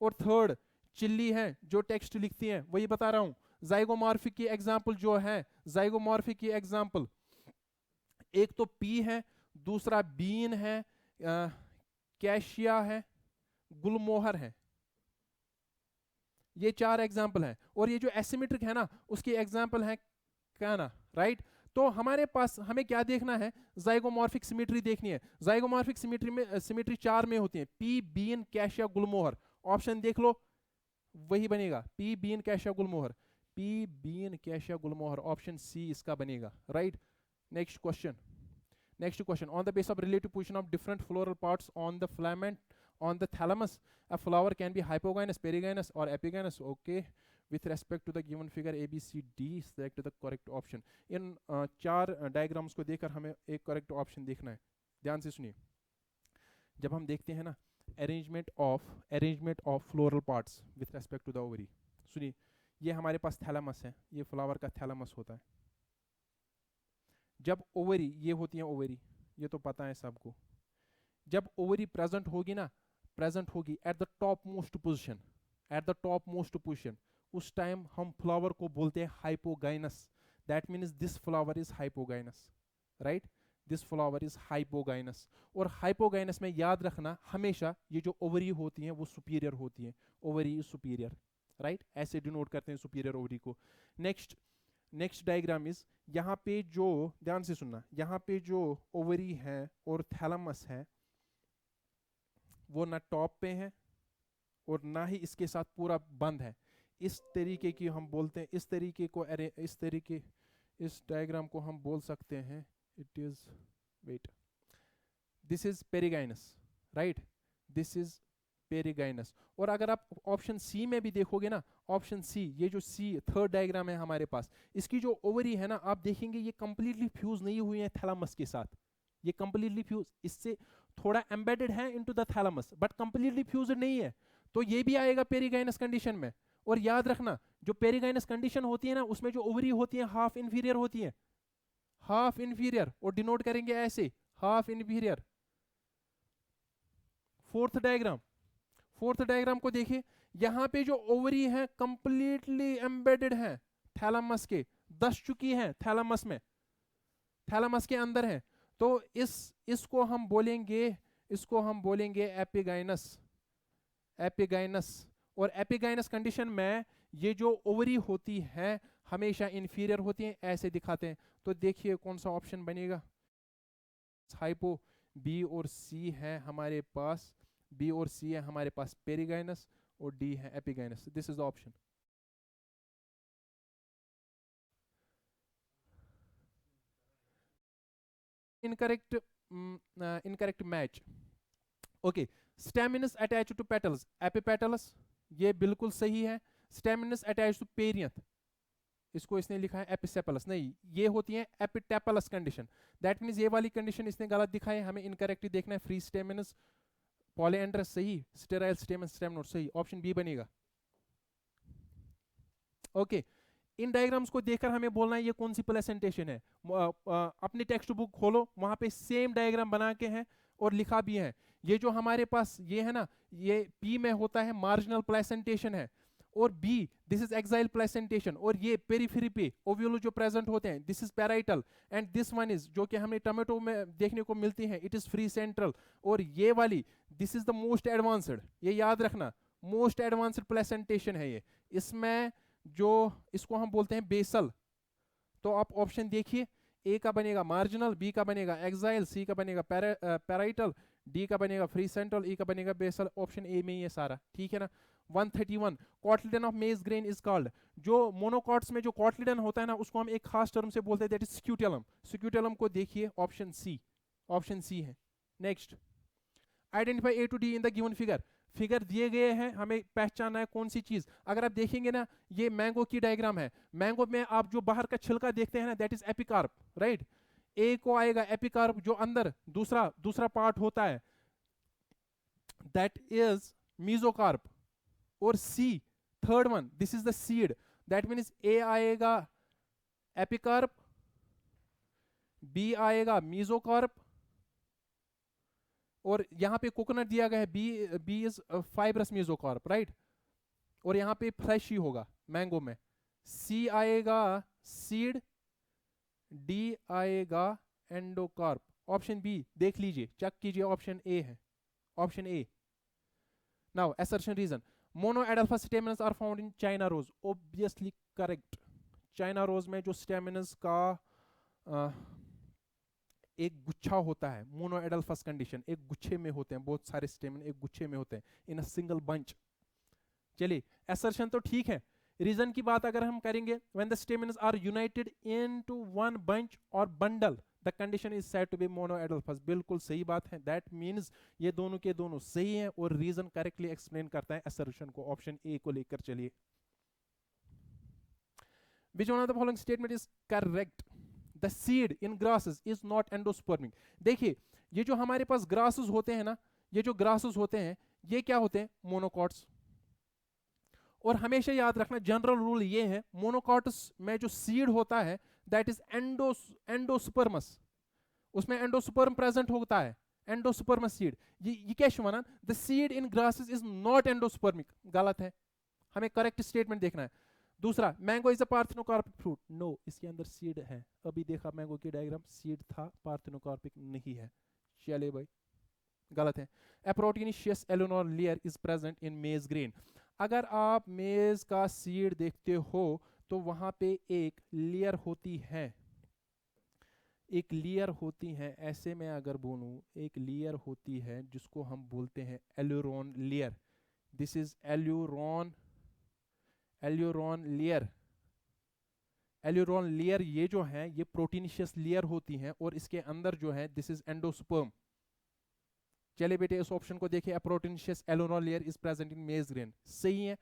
Speaker 1: और थर्ड चिल्ली है। जो टेक्स्ट लिखती है वही बता रहा हूं। जाइगोमॉर्फिक की एग्जांपल जो है, जाइगोमॉर्फिक की एग्जांपल एक तो पी है, दूसरा बीन है, कैशिया है, गुलमोहर है। ये चार एग्जाम्पल हैं। और ये जो एसिमेट्रिक है ना, उसकी एग्जाम्पल है काना, राइट। तो हमारे पास हमें क्या देखना है? जाइगोमॉर्फिक सिमेट्री देखनी है। जाइगोमॉर्फिक सिमेट्री चार में होती है, pea, bean, cassia, gulmohar. Option देख लो, वही बनेगा, pea, bean, cassia, gulmohar. Pea, bean, cassia, gulmohar, option C इसका बनेगा, right. Next question. On the basis of relative position of different floral parts on the filament on the thalamus, a flower can be hypogynous, perigynous, or epigynous. Okay. With respect to the given figure A, B, C, D, select the correct option. इन चार डायग्राम्स को देखकर हमें एक करेक्ट ऑप्शन देखना है। ध्यान से सुनिए। जब हम देखते हैं ना arrangement of floral parts with respect to the ovary, सुनिए, ये हमारे पास थैलेमस है, ये फ्लावर का थैलेमस होता है। जब ओवरी, ये होती है ओवरी, ये तो पता है सबको। जब ओवरी प्रेजेंट होगी ना, प्रेजेंट होगी at the top most position, at the top most position, उस टाइम हम फ्लावर को बोलते हैं hypogynous. That means this flower is hypogynous, right, this flower is hypogynous. और हाइपोगाइनस में याद रखना हमेशा ये जो ओवरी होती हैं वो सुपीरियर होती हैं, ओवरी इज सुपीरियर, राइट, ऐसे डिनोट करते हैं सुपीरियर ओवरी को। नेक्स्ट डायग्राम इज, यहाँ पे जो, ध्यान से सुनना, यहाँ पे जो ओवरी है और थैलेमस है वो ना टॉप पे है और ना ही इसके साथ पूरा बंद है। इस तरीके की हम बोलते हैं, इस तरीके को, अरे इस तरीके, इस डायग्राम को हम बोल सकते हैं, it is, wait, this is perigynous, right, this is perigynous. और अगर आप ऑप्शन सी में भी देखोगे ना, ऑप्शन सी, ये जो सी थर्ड डायग्राम है हमारे पास, इसकी जो ओवरी है ना, आप देखेंगे ये कंप्लीटली फ्यूज नहीं हुई है थैलेमस के साथ, ये कंप्लीटली फ्यूज, इससे थोड़ा एम्बेडेड है into the thalamus but completely fuse नहीं है, तो ये भी आएगा पेरिगाइनस कंडीशन में। और याद रखना जो पेरिगाइनस कंडीशन होती है ना, उसमें जो ओवरी होती है हाफ इंफीरियर होती है, हाफ इंफीरियर, और डिनोट करेंगे ऐसे, हाफ इंफीरियर। फोर्थ डायग्राम को देखिए, यहां पे जो ओवरी है कंप्लीटली एम्बेडेड है थैलेमस के, दस चुकी है थैलेमस में, थैलेमस के अंदर है। तो इसको हम बोलेंगे एपिगाइनस, एपिगाइनस। और एपिगाइनस कंडीशन में ये जो ओवरी होती है हमेशा इंफीरियर होती है, ऐसे दिखाते हैं। तो देखिए कौन सा ऑप्शन बनेगा, हाइपो, बी और सी है हमारे पास, बी और सी है हमारे पास पेरिगाइनस, और डी है epigynous. This is the option. Incorrect match. Okay, stamens attach to petals, epipetalous, ये बिल्कुल सही है। स्टेमिनस अटैच टू पेरियंथ, इसको इसने लिखा है एपिसेपलस, नहीं, ये होती है एपिटेपलस कंडीशन। दैट मींस ये वाली कंडीशन इसने गलत दिखाई है, हमें इनकरेक्ट ही देखना है। फ्री स्टेमिनस, पॉलीएंड्रस सही, स्टेराइल स्टेमन स्टेमनोड सही, ऑप्शन बी बनेगा। ओके, इन डायग्राम्स को देखकर हमें बोलना है ये कौन सी प्लेसेंटेशन है। अपनी टेक्स्ट बुक खोलो, वहां पे सेम डायग्राम बना के हैं और लिखा भी है। ये जो हमारे पास ये है ना, ये पी में होता है मार्जिनल प्लेसेंटेशन है, और B this is axile placentation, और ये पेरिफेरी पे ओव्यूल जो प्रेजेंट होते हैं this is parietal, and this one is जो कि हमें टोमेटो में देखने को मिलती है, इट इज फ्री सेंट्रल। और ये वाली this is the most advanced, ये याद रखना, मोस्ट एडवांस्ड प्लेसेंटेशन है ये। इसमें जो इसको हम बोलते हैं बेसल। तो आप ऑप्शन देखिए, ए का बनेगा मार्जिनल, बी का बनेगा एक्साइल, सी का बनेगा पैराइटल, डी का बनेगा फ्री सेंट्रल, ई का बनेगा बेसल। ऑप्शन ए में ही है सारा, ठीक है ना। 131, cotyledon of maize grain is called, जो मोनोकॉट्स में जो कॉटलिडन होता है ना, उसको हम एक खास टर्म से बोलते हैं, दैट इज स्क्यूटेलम। स्क्यूटेलम को देखिए, ऑप्शन सी, ऑप्शन सी है। Next, identify A to D in the given figure, figure दिए गए हैं, हमें पहचानना है कौन सी चीज। अगर आप देखेंगे ना, ये मैंगो की डायग्राम है, मैंगो में आप जो बाहर का छिलका देखते हैं ना, दैट इज एपिकार्प, राइट। ए को आएगा एपिकार्प, जो अंदर दूसरा पार्ट होता है दैट इज मीजोकार्प। और C third one, this is the seed, that means A आएगा एपिकार्प, बी आएगा मीजोकार्प, और यहां पे कोकोनट दिया गया है, B is fibrous mesocarp, right. और यहां पे फ्रेश ही होगा मैंगो में। सी आएगा सीड, डी आएगा एंडोकार्प। ऑप्शन बी देख लीजिए, चेक कीजिए, ऑप्शन ए है, option A. Now assertion reason, monoadelphous stamens are found in China rose, obviously correct. China rose में जो स्टेमिनस का एक गुच्छा होता है, मोनो एडल्फस कंडीशन, एक गुच्छे में होते हैं, बहुत सारे स्टेमिन एक गुच्छे में होते हैं, इन अ सिंगल बंच। चलिए, असर्शन तो ठीक है, रीजन की बात अगर हम करेंगे, when the stamens are united into one bunch और bundle the condition is said to be monoadelphous, बिल्कुल सही बात है। दैट मींस ये दोनों के दोनों सही हैं, और रीजन करेक्टली एक्सप्लेन करता है असर्शन को। ऑप्शन ए को लेकर चलिए। Which one of the following statement is correct? The seed in grasses is not endospermic. देखिए, ये जो हमारे पास grasses होते हैं ना, ये जो grasses होते हैं, ये क्या होते हैं? मोनोकॉट्स। और हमेशा याद रखना जनरल रूल ये है, मोनोकॉट्स में जो सीड होता है दैट इज एंडोस्पर्मस, उसमें एंडोस्पर्म प्रेजेंट होता है, एंडोस्पर्मस सीड। ये क्या शुमाना, the seed in grasses is not endospermic, गलत है, हमें करेक्ट स्टेटमेंट देखना है। दूसरा, mango is a parthenocarpic fruit, no, इसके अंदर सीड है, अभी देखा मैंगो की डायग्राम, सीड था, पार्थेनोकार्पिक नहीं है, चले भाई, गलत है। A proteinaceous alunar layer is present in maize grain, अगर आप मेज का सीड देखते हो तो वहां पे एक लेयर होती है, एक लेयर होती है, ऐसे में अगर बोलूं एक लेयर होती है जिसको हम बोलते हैं aleurone layer, this is aleurone layer. Aleurone layer ये जो है ये प्रोटीनिशियस लेयर होती है और इसके अंदर जो है दिस इज एंडोस्पर्म। चले बेटे इस ऑप्शन को देखिए, proteinaceous aleurone layer is present इन मेज ग्रेन, सही है,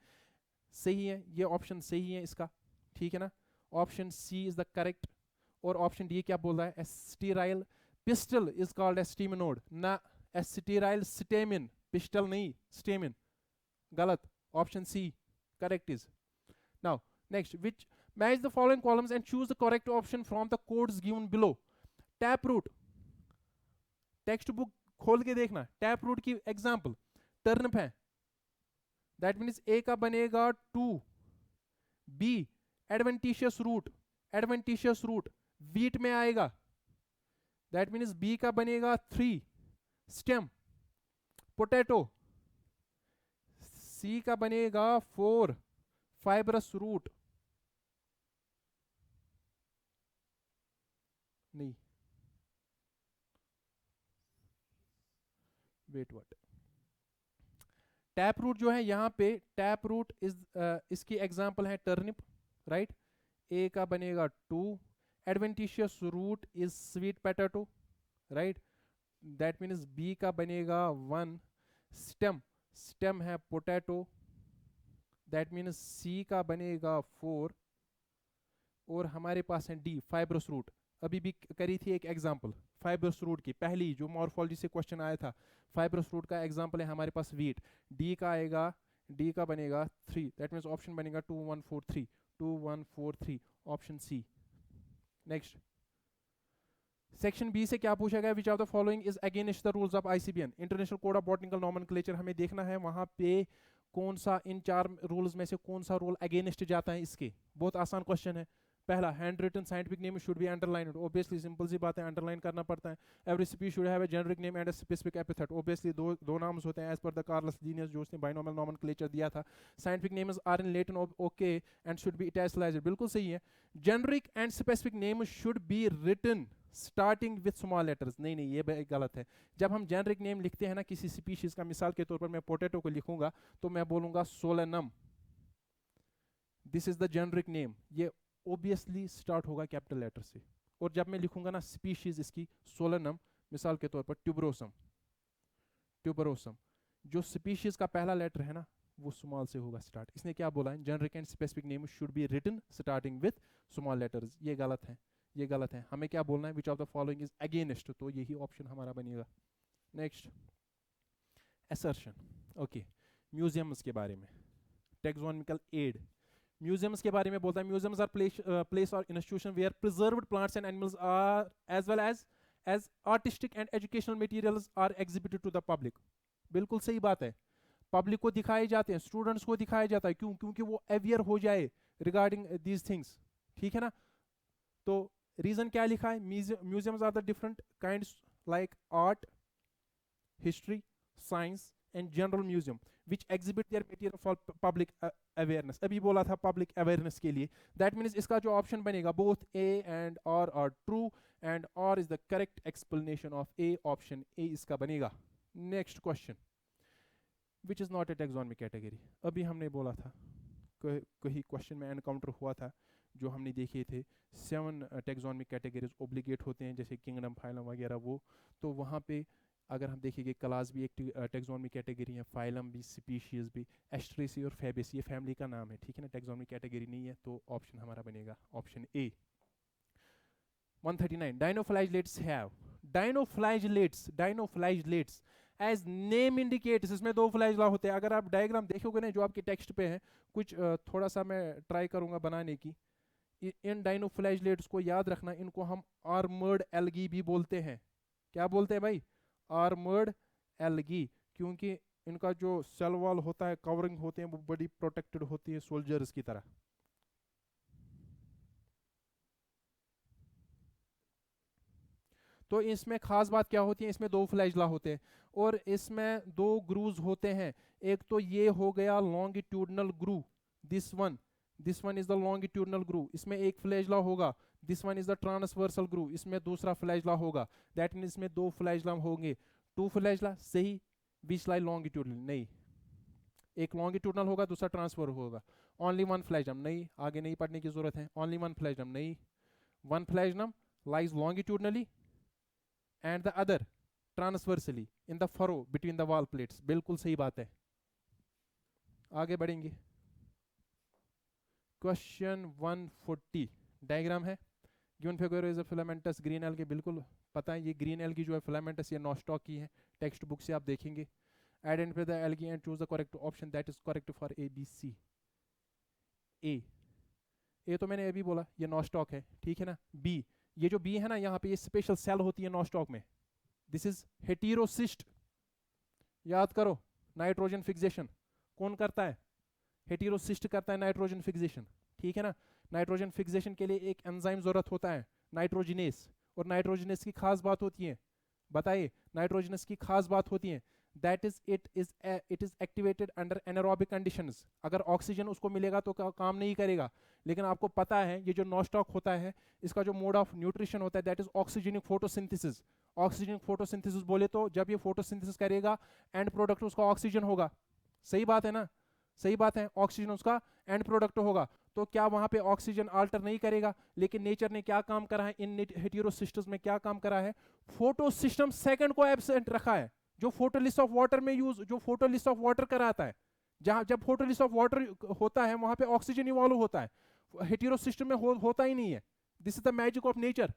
Speaker 1: सही है, ये ऑप्शन सही है इसका, ठीक है ना, option C is the correct. और ऑप्शन डी क्या बोल रहा है, sterile pistil is called staminode, ना एस्टेराइल स्टेमिन, पिस्टल नहीं स्टेमिन, गलत, option C correct is. Now next, which match the following columns and choose the correct option from the codes given below. Tap root, textbook खोल के देखना, टैप रूट की एग्जांपल टर्निप है, दैट मीन्स ए का बनेगा 2, B adventitious root, adventitious root wheat में आएगा, दैट मीन्स बी का बनेगा 3, स्टेम पोटैटो, सी का बनेगा 4, फाइब्रस रूट, नहीं, वेट व्हाट, टैप रूट जो है यहाँ पे, टैप रूट इज इसकी एग्जांपल है टर्निप, राइट, ए का बनेगा 2, adventitious root is sweet potato, right, that means B का बनेगा 1, स्टेम, स्टेम है पोटैटो, दैट मीन्स सी का बनेगा 4, और हमारे पास है डी फाइब्रस रूट, अभी भी करी थी एक एग्जांपल फाइब्रस रूट की, पहली जो मॉर्फोलॉजी से क्वेश्चन आया था, फाइब्रस रूट का एग्जांपल है हमारे पास वीट, डी का आएगा, डी का बनेगा 3, दैट मीन्स ऑप्शन बनेगा 2 1 4 3, 2 1 4 3, option C. Next, section B से क्या पूछा गया, which of the following is against the rules of ICBN, international code of botanical nomenclature, हमें देखना है वहां पे कौन सा इन 4 रूल्स में से कौन सा रूल अगेंस्ट जाता है इसके, बहुत आसान क्वेश्चन है। पहला, hand written scientific name should be underlined, obviously simple सी बात है, अंडरलाइन करना पड़ता है। Every species should have a generic name and a specific epithet, obviously दो नाम्स होते हैं as per the Carolus Linnaeus जो उसने बाइनोमियल नॉमेनक्लेचर दिया था। Scientific names are in Latin, okay, and should be italicised, बिल्कुल सही है। Generic and specific name should be written starting with small letters, नहीं नहीं ये गलत है। जब हम जेनेरिक नेम लिखते हैं ना किसी स्पीशीज का, मिसाल के तौर पर मैं पोटैटो को लिखूंगा तो मैं बोलूंगा Solanum, this is the generic name, ये ऑब्वियसली स्टार्ट होगा कैपिटल लेटर से। और जब मैं लिखूंगा ना स्पीशीज इसकी सोलेनम, मिसाल के तौर पर ट्यूबरोसम, ट्यूबरोसम, जो स्पीशीज का पहला लेटर है ना वो स्मॉल से होगा स्टार्ट। इसने क्या बोला है, generic and specific name should be written starting with small letters, ये गलत है, ये गलत है। हमें क्या बोलना है, which of the following is against, तो यही ऑप्शन हमारा बनेगा। नेक्स्ट, असर्शन, ओके, म्यूजियम्स के बारे में, टेक्सोनॉमिकल एड, म्यूजियम्स के बारे में बोलता है, म्यूजियम्स आर प्लेस और institution where preserved plants and animals are as well as artistic and educational materials are exhibited to the public, बिल्कुल सही बात है, पब्लिक को दिखाए जाते हैं, स्टूडेंट्स को दिखाया जाता है, क्यों, क्योंकि वो अवेयर हो जाए रिगार्डिंग दीज थिंग्स, ठीक है ना। तो रीजन क्या लिखा है, museums are the different kinds like art, history, science and general museum which exhibit their material for public awareness, अभी बोला था public awareness के लिए, that means इसका जो ऑप्शन बनेगा both A and R are true and R is the correct explanation of A, option A इसका बनेगा। next question, which is not a taxonomic category, अभी हमने बोला था कहीं क्वेश्चन में एनकाउंटर हुआ था जो हमने देखे थे 7 taxonomic categories obligate होते हैं जैसे किंगडम, फाइलम वगैरह, वो तो वहाँ पे अगर हम देखेंगे क्लास भी एक टेक्सोनॉमिक कैटेगरी है, फाइलम भी, स्पीशीज भी, एस्ट्रेसी और फेबेसी ये फैमिली का नाम है, ठीक है ना, टेक्सोनॉमिक कैटेगरी नहीं है, तो ऑप्शन हमारा बनेगा option A. 139, dinoflagellates have, dinoflagellates as name indicates, इसमें दो फ्लैजला होते हैं। अगर आप डायग्राम देखोगे ना जो आपके टेक्स्ट पे है, कुछ थोड़ा सा मैं ट्राई करूंगा बनाने की। इन डाइनोफ्लैजलेट्स को याद रखना, इनको हम आर्मर्ड एल्गी भी बोलते हैं। क्या बोलते हैं भाई? आर्मर्ड एल्गी, क्योंकि इनका जो सेल वॉल होता है, कवरिंग होते हैं, वो बड़ी प्रोटेक्टेड होती है सोल्जर्स की तरह। तो इसमें खास बात क्या होती है, इसमें दो फ्लैजला होते हैं और इसमें दो ग्रूव्स होते हैं। एक तो ये हो गया longitudinal groove, this one is the longitudinal groove, इसमें एक फ्लैजला होगा। This one is the transversal groove, इसमें दूसरा फ्लैजला होगा। दैट मीन इसमें दो फ्लैजला होंगे। टू फ्लैजला सही, बीच लाई लॉन्गिट्यूडनल नहीं, एक लॉन्गिट्यूडनल होगा, दूसरा ट्रांसफर होगा। ओनली वन फ्लैजम नहीं, आगे नहीं पढ़ने की जरूरत है। ओनली वन फ्लैजम नहीं, one flagellum lies longitudinally and the other transversely in the furrow between the wall plates. बिल्कुल सही बात है। आगे बढ़ेंगे। क्वेश्चन 140 डायग्राम है। Given figure is a filamentous green algae, बिल्कुल पता है ये ग्रीन एल्गी जो है फिलामेंटस, ये नॉस्टॉक की है, टेक्स्ट बुक से आप देखेंगे। Identify the algae and choose the correct option that is correct for A B C. A तो मैंने अभी बोला ये नॉस्टॉक है, ठीक है ना। बी, ये जो बी है ना, यहाँ पे ये स्पेशल सेल होती है नॉस्टॉक में, दिस इज हेटेरोसिस्ट। याद करो, नाइट्रोजन फिक्सेशन कौन करता है? हेटेरोसिस्ट करता है नाइट्रोजन फिक्सेशन, ठीक है ना। नाइट्रोजन फिक्सेशन के लिए एक एंजाइम जरूरत होता है, नाइट्रोजिनेस। और नाइट्रोजिनेस की खास बात होती है, बताइए नाइट्रोजिनेस की खास बात होती है, that is it is activated under anaerobic conditions. अगर ऑक्सीजन उसको मिलेगा तो काम नहीं करेगा। लेकिन आपको पता है ये जो नॉस्टॉक होता है, इसका जो मोड ऑफ न्यूट्रिशन होता है that is oxygenic photosynthesis. Oxygen photosynthesis बोले तो जब ये फोटोसिंथेसिस करेगा, एंड प्रोडक्ट उसका ऑक्सीजन होगा। सही बात है ना, सही बात है, ऑक्सीजन उसका एंड प्रोडक्ट होगा। तो क्या वहां पे ऑक्सीजन अल्टर नहीं करेगा? लेकिन नेचर ने क्या काम करा है इन हेटेरोसिस्टम्स में, क्या काम करा है? फोटोसिस्टम सेकंड को एब्सेंट रखा है। जो फोटोलिस्ट ऑफ वाटर में यूज, जो फोटोलिस्ट ऑफ वाटर कराता है, जहां जब फोटोलिस्ट ऑफ वाटर होता है वहां पे ऑक्सीजन इवॉल्व होता है, हेटेरोसिस्टम में होता ही नहीं है। This is the magic of nature.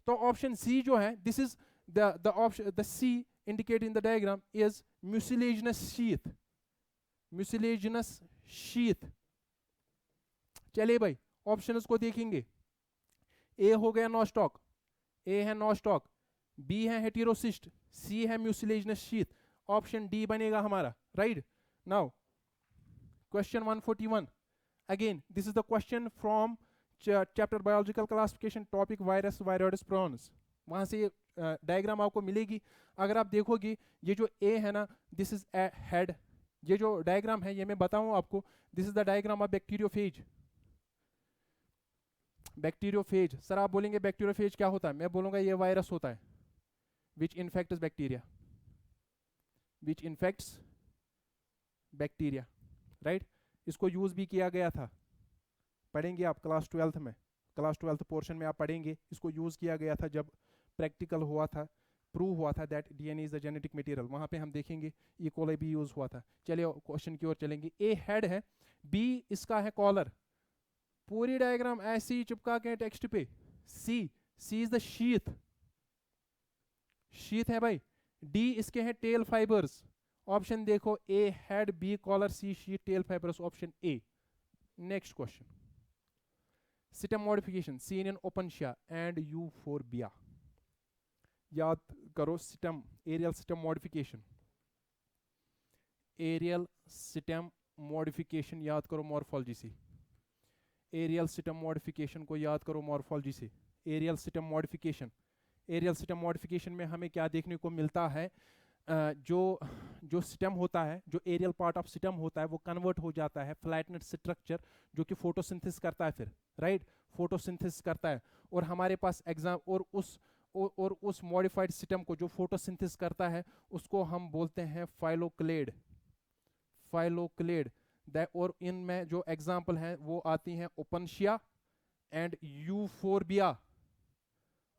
Speaker 1: तो ऑप्शन सी जो है, this is the option, the C indicate in the diagram is mucilaginous sheath. Mucilaginous sheath. चलिए भाई ऑप्शंस को देखेंगे। ए हो गया नॉस्टॉक, ए है नॉस्टॉक, बी है हेटेरोसिस्ट, सी है म्यूसिलेजिनस शीथ। ऑप्शन डी बनेगा हमारा, right. Now question 141 again, this is the question from chapter biological classification, topic virus viroids prawns. वहां से डायग्राम आपको मिलेगी। अगर आप देखोगे ये जो ए है ना, दिस इज ए हेड। ये जो डायग्राम है ये मैं बताऊं आपको, this is the diagram of bacteriophage. Bacteriophage, sir आप बोलेंगे बैक्टीरियोफेज क्या होता है? मैं बोलूंगा ये वायरस होता है विच इन्फेक्ट्स बैक्टीरिया, विच इन्फेक्ट्स बैक्टीरिया, राइट। इसको यूज भी किया गया था, पढ़ेंगे आप क्लास 12 में, क्लास 12 पोर्शन में आप पढ़ेंगे। इसको यूज किया गया था जब प्रैक्टिकल हुआ था, प्रूव हुआ था that DNA is the genetic material, वहां पे हम देखेंगे ई कोलाई भी यूज हुआ था। चलिए क्वेश्चन की ओर चलेंगे। ए हेड है, बी इसका है कॉलर। पूरी डायग्राम ऐसे ही चिपका के टेक्स्ट पे। C, C is the sheath, sheath है भाई। डी इसके हैं टेल फाइबर्स। ऑप्शन देखो, A head, B collar, C sheath, tail fibres, option A. Next question, system modification seen in Opuntia and Euphorbia. याद करो system, aerial system modification, aerial system modification याद करो मॉर्फोलॉजी से। एरियल सिस्टम मॉडिफिकेशन को याद करो मॉर्फोलॉजी से। Aerial system modification, aerial system modification में हमें क्या देखने को मिलता है? जो सिस्टम होता है, जो एरियल पार्ट ऑफ सिस्टम होता है, वो कन्वर्ट हो जाता है फ्लैटनेड स्ट्रक्चर, जो कि फोटोसिंथेसिस करता है फिर, राइट, फोटोसिंथेसिस करता है। और हमारे पास एग्जाम और उस मॉडिफाइड सिस्टम को जो फोटोसिंथेसिस करता है उसको हम बोलते हैं फाइलोक्लेड, फाइलोक्लेड। और इनमें जो एग्जाम्पल हैं वो आती हैं Opuntia and euphorbia,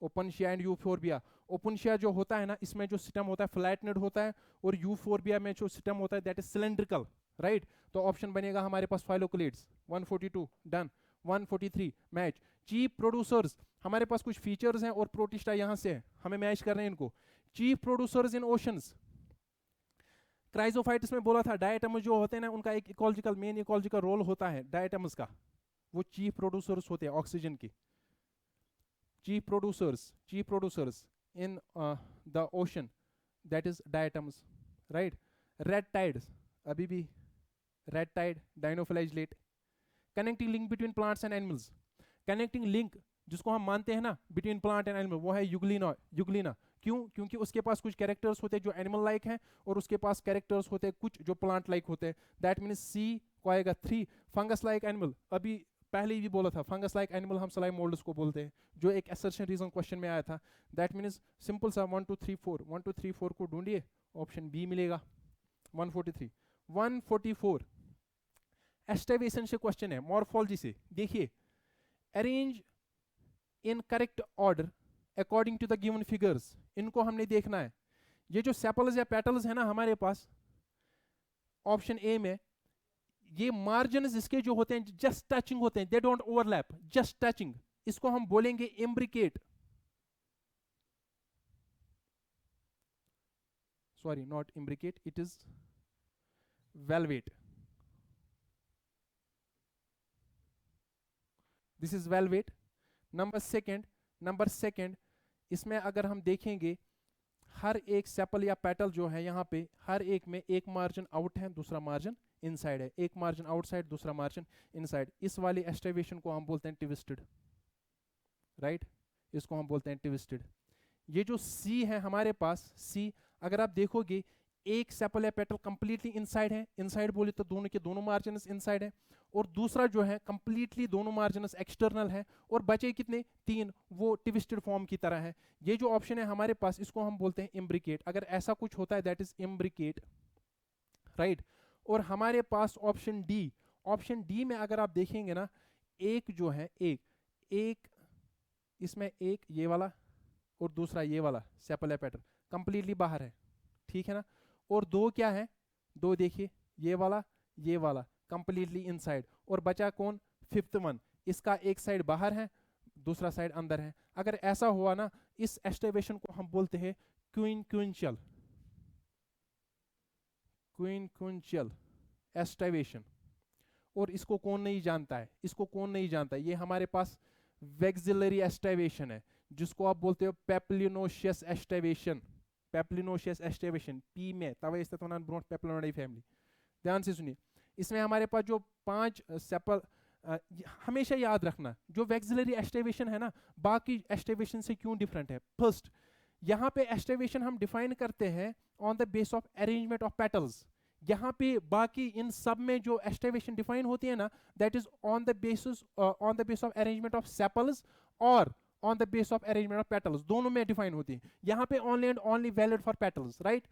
Speaker 1: Opuntia and euphorbia. Opuntia जो होता है ना, इसमें जो सिस्टम होता है फ्लैटनेड होता है, और यूफोर्बिया में जो सिस्टम होता है दैट इज सिलेंड्रिकल, राइट। तो ऑप्शन बनेगा हमारे पास फाइलोक्लेड्स। 142 डन। 143 मैच। चीफ प्रोड्यूसर्स, हमारे पास कुछ फीचर्स हैं और प्रोटिस्टा यहां से है, हमें मैच करना है इनको। चीफ प्रोड्यूसर्स इन ओशंस, क्राइजोफाइट्स में बोला था डायटम्स जो होते हैं ना उनका एक इकोलॉजिकल मेन इकोलॉजिकल रोल होता है डायटम्स का, वो चीफ प्रोड्यूसर्स होते हैं ऑक्सीजन की, chief producers in the ocean, that is diatoms, right. Red tides, अभी भी red tide, dinoflagellate. Connecting link between plants and animals, connecting link जिसको हम मानते हैं ना बिटवीन प्लांट एंड एनिमल, वो है यूग्लिना। क्यों? क्योंकि उसके पास कुछ कैरेक्टर्स होते हैं जो एनिमल लाइक हैं और उसके पास कैरेक्टर्स होते हैं कुछ जो प्लांट लाइक होते हैं। दैट मीन्स सी को आएगा 3। फंगस लाइक एनिमल, अभी पहले ही भी बोला था, फंगस लाइक एनिमल हम स्लाइम मोल्ड्स को बोलते हैं, जो एक असर्शन रीजन क्वेश्चन में आया था। दैट मीन्स सिंपल सा 1 2 3 4, 1 2 3 4 को ढूंढिए, ऑप्शन बी मिलेगा 143। 144 एस्टिवेशन से क्वेश्चन है, मॉर्फोलॉजी से। देखिए, arrange in correct order according to the given figures, इनको हमने देखना है। ये जो सेपल्स या पेटल्स है ना हमारे पास ऑप्शन ए में, ये मार्जिन इसके जो होते हैं जस्ट टचिंग होते हैं, they don't overlap, just touching, इसको हम बोलेंगे imbricate, sorry not imbricate, it is velvet, this is velvet. Number second, इसमें अगर हम देखेंगे हर एक सेपल या पेटल जो है यहाँ पे हर एक में एक मार्जिन आउट है, दूसरा मार्जिन इनसाइड है, एक मार्जिन आउटसाइड, दूसरा मार्जिन इनसाइड। इस वाली एस्टिवेशन को हम बोलते हैं ट्विस्टेड, राइट, इसको हम बोलते हैं ट्विस्टेड। ये जो सी है हमारे पास, सी अगर आप देखोगे एक सेपल या पेटल कंप्लीटली इनसाइड है, इनसाइड बोले तो दोनों के दोनों मार्जिनस इनसाइड है, और दूसरा जो है कंप्लीटली दोनों मार्जिनस एक्सटर्नल है, और बचे कितने 3, वो ट्विस्टेड फॉर्म की तरह है। ये जो ऑप्शन है हमारे पास, इसको हम बोलते हैं इम्ब्रिकेट। अगर ऐसा कुछ होता है दैट इज इम्ब्रिकेट, राइट। और हमारे पास ऑप्शन डी में अगर आप देखेंगे ना, एक जो है एक इसमें एक ये वाला और दूसरा ये वाला सेपल या पेटल कंप्लीटली बाहर है, ठीक है ना। और दो क्या है, दो देखिए ये वाला कंप्लीटली इनसाइड, और बचा कौन, 5th वन, इसका एक साइड बाहर है, दूसरा साइड अंदर है। अगर ऐसा हुआ ना, इस एस्टिवेशन को हम बोलते हैं क्विंक्विंशियल एस्टिवेशन। और इसको कौन नहीं जानता है, ये हमारे पास वेक्सिलरी एस्टिवेशन है, जिसको आप बोलते हो पेप्लिनोशियस एस्टिवेशन, पी में तवे ब्रोट पेप्लिनोडाई फैमिली। ध्यान से सुनिए, इसमें हमारे पास जो 5 सेपल, हमेशा याद रखना जो वेक्सिलरी एस्टिवेशन है ना, बाकी एस्टिवेशन से क्यों डिफरेंट है। फर्स्ट, यहाँ पे एस्टिवेशन हम डिफाइन करते हैं on the base of arrangement of petals. यहाँ पे बाकी इन सब में जो एस्टिवेशन डिफाइन होती है ना, that is on the base of arrangement of sepals और on the base of arrangement of petals, दोनों में डिफाइन होती है। यहाँ पे only and only valid for petals, right.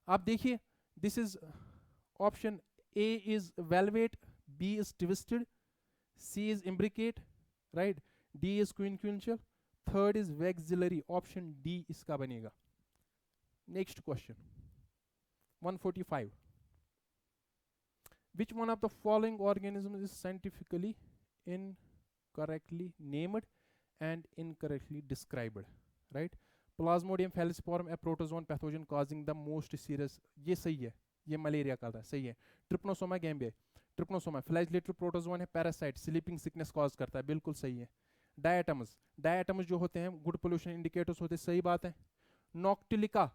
Speaker 1: आप देखिए, this is option A is valvate, B is twisted, C is imbricate, right, D is quincuncial, third is vexillary, option D इसका बनेगा। Next question 145, which one of the following organisms is scientifically incorrectly named and incorrectly described, right? Plasmodium falciparum, a protozoan pathogen causing the most serious, ये सही है, ये मलेरिया का था, सही है। ट्रिप्नोसोमा गैम्बियाई, ट्रिप्नोसोमा फ्लैजिलेटरी प्रोटोजोन है, पैरासाइट, स्लीपिंग सिकनेस कॉज करता है, बिल्कुल सही है। डायटम्स जो होते हैं गुड पोल्यूशन इंडिकेटर्स होते हैं, सही बात है। नॉक्टिलिका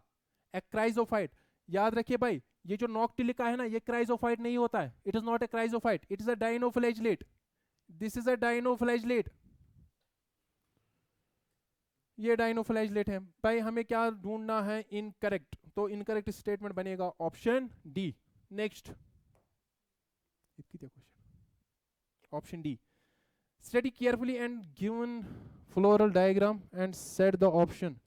Speaker 1: एक्राइजोफाइट, याद रखिए भाई, ये जो नॉक्टिलिका है ना, ये क्राइजोफाइट नहीं होता है, it is not a chrysophyte, it is a dinoflagellate, this is a dinoflagellate, ये डाइनोफ्लैजिलेट है भाई। हमें क्या ढूंढना है, इनकरेक्ट, तो इनकरेक्ट स्टेटमेंट बनेगा option D. Next, option D, study carefully and given floral diagram and set the option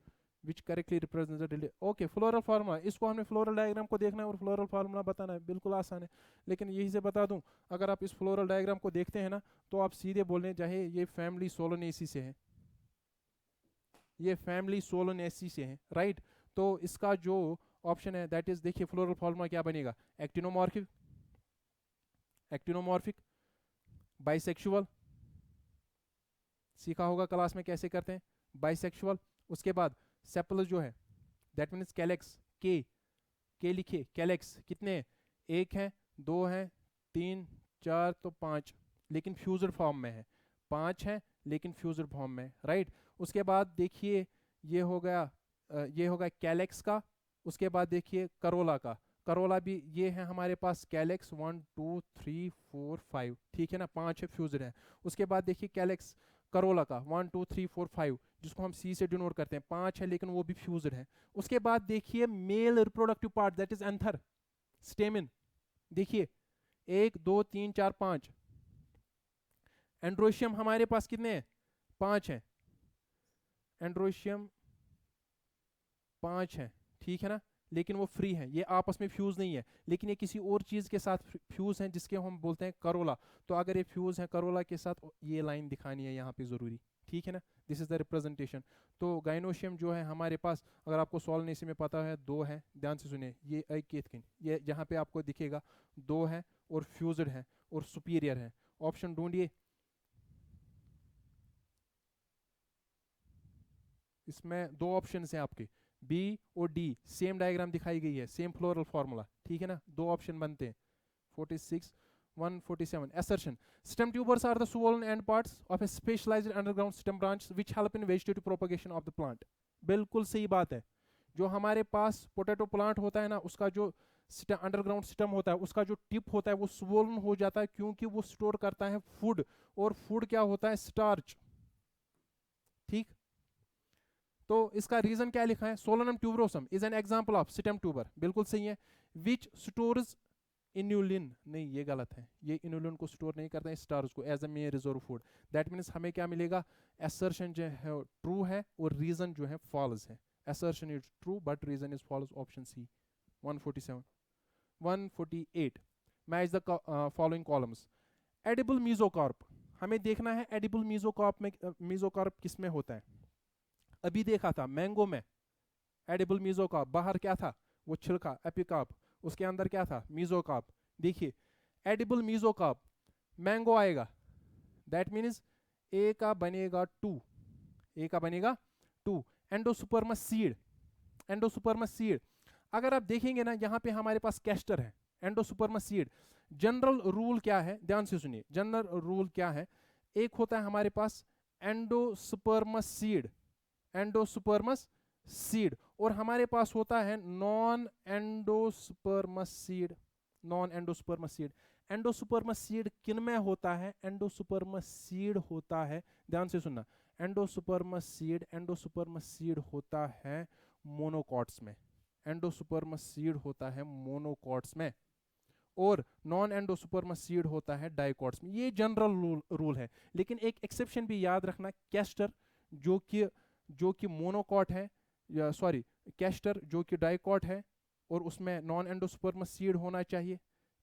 Speaker 1: which correctly represents the delay। Okay, floral formula, इसको हमने फ्लोरल डायग्राम को देखना है और फ्लोरल फार्मूला बताना है, बिल्कुल आसान है। लेकिन यही से बता दूं, अगर आप इस फ्लोरल डायग्राम को देखते हैं ना, तो आप सीधे बोलने चाहे ये फैमिली सोलोनेसी से है, ये फैमिली सोलोनेसी से है, राइट। तो इसका जो ऑप्शन है दैट इज, देखिए फ्लोरल फार्मूला क्या बनेगा, एक्टिनोमॉर्फिक, बाइसेक्सुअल, सीखा होगा क्लास में कैसे करते हैं, बाइसेक्सुअल। उसके बाद सेपल जो है दैट मीन्स कैलेक्स, के के लिखिए, कैलेक्स कितने, एक है, दो है, तीन, चार, तो पांच, लेकिन फ्यूज्ड फॉर्म में है, पांच है लेकिन फ्यूज्ड फॉर्म में, राइट। उसके बाद देखिए ये हो गया ये होगा कैलेक्स का। उसके बाद देखिए करोला का, करोला भी ये है हमारे पास कैलेक्स, 1 2 3 4 5, ठीक है ना, पांच है, फ्यूज्ड है। उसके बाद देखिए कैलेक्स करोला का 1 2 3 4 5, जिसको हम सी से डिनोट करते हैं, पांच है लेकिन वो भी फ्यूज्ड है। उसके बाद देखिए male reproductive part that is anther, stamen, देखिए एक, दो, तीन, चार, पांच। एंड्रोशियम हमारे पास कितने हैं, पांच हैं, एंड्रोशियम पांच है, ठीक है ना, लेकिन वो फ्री है, ये आपस में फ्यूज नहीं है, लेकिन ये किसी और चीज के साथ फ्यूज हैं जिसके हम बोलते हैं करोला। तो अगर ये फ्यूज है करोला के साथ, ये लाइन दिखानी है यहाँ पे जरूरी, ठीक है ना, दिस इज द रिप्रेजेंटेशन। तो गाइनोशियम जो है हमारे पास, अगर आपको सोलनेसी में पता है, दो है, ध्यान से सुनिए, ये अकेथकिन, ये जहाँ पे आपको दिखेगा दो है और फ्यूज्ड है और सुपीरियर है। ऑप्शन ढूंढिए, इसमें दो ऑप्शन हैं आपके, बी और डी, सेम डायग्राम दिखाई गई है, सेम फ्लोरल फॉर्मूला, ठीक है ना, दो ऑप्शन बनते हैं। 46 147 assertion, stem tubers are the swollen end parts of a specialized underground stem branch which help in vegetative propagation of the plant। बिल्कुल सही बात है, जो हमारे पास पोटैटो प्लांट होता है ना, उसका जो अंडरग्राउंड स्टेम होता है, उसका जो टिप होता है वो स्वोलन हो जाता है, क्योंकि वो स्टोर करता है फूड, और फूड क्या होता है, स्टार्च, ठीक। तो इसका रीजन क्या लिखा है, Solanum tuberosum is an example of stem tuber, बिल्कुल सही है। विच स्टोर्स इन्यूलिन, नहीं ये गलत है, ये इन्यूलिन को स्टोर नहीं करते हैं, स्टार्च को, as a main reserve food. That means हमें क्या मिलेगा, एसर्शन जो है ट्रू है और रीजन जो है फॉल्स है। Assertion is true but reason is false, option C. 147 148, match the following columns. Edible mesocarp, हमें देखना है एडिबल मीजोकार्प में, मीजोकार्प किस में होता है। अभी देखा था मैंगो में एडिबल मीजोकार्प, बाहर क्या था, वो छिलका एपिकार्प, उसके अंदर क्या था, मीजोकार्प। देखिए एडिबल मीजोकार्प, मैंगो आएगा, दैट मीन्स ए का बनेगा टू, ए का बनेगा टू। एंडोसुपर्मस सीड, एंडोसुपर्मस सीड, अगर आप देखेंगे ना यहाँ पे हमारे पास कैस्टर है, एंडोसुपर्मस सीड। जनरल रूल क्या है, ध्यान से सुनिए, जनरल रूल क्या है, एक होता है हमारे पास एंडोसुपर्मस सीड, एंडोसुपर्मस सीड, और हमारे पास होता है non endospermous seed, non endospermous seed. Endospermous seed किन में होता है, एंडोसुपर्मस सीड होता है, ध्यान से सुनना, एंडोसुपर्मस सीड, एंडोसुपर्मस सीड होता है मोनोकॉट्स में, एंडोसुपर्मस सीड होता है मोनोकॉट्स में, और नॉन एंडोसुपर्मस सीड होता है डाइकॉट्स में। ये जनरल रूल है, लेकिन एक एक्सेप्शन भी याद रखना, कैस्टर जो कि मोनोकॉट है, या सॉरी कैस्टर जो कि डाइकॉट है, और उसमें नॉन एंडोस्पर्मस सीड होना चाहिए।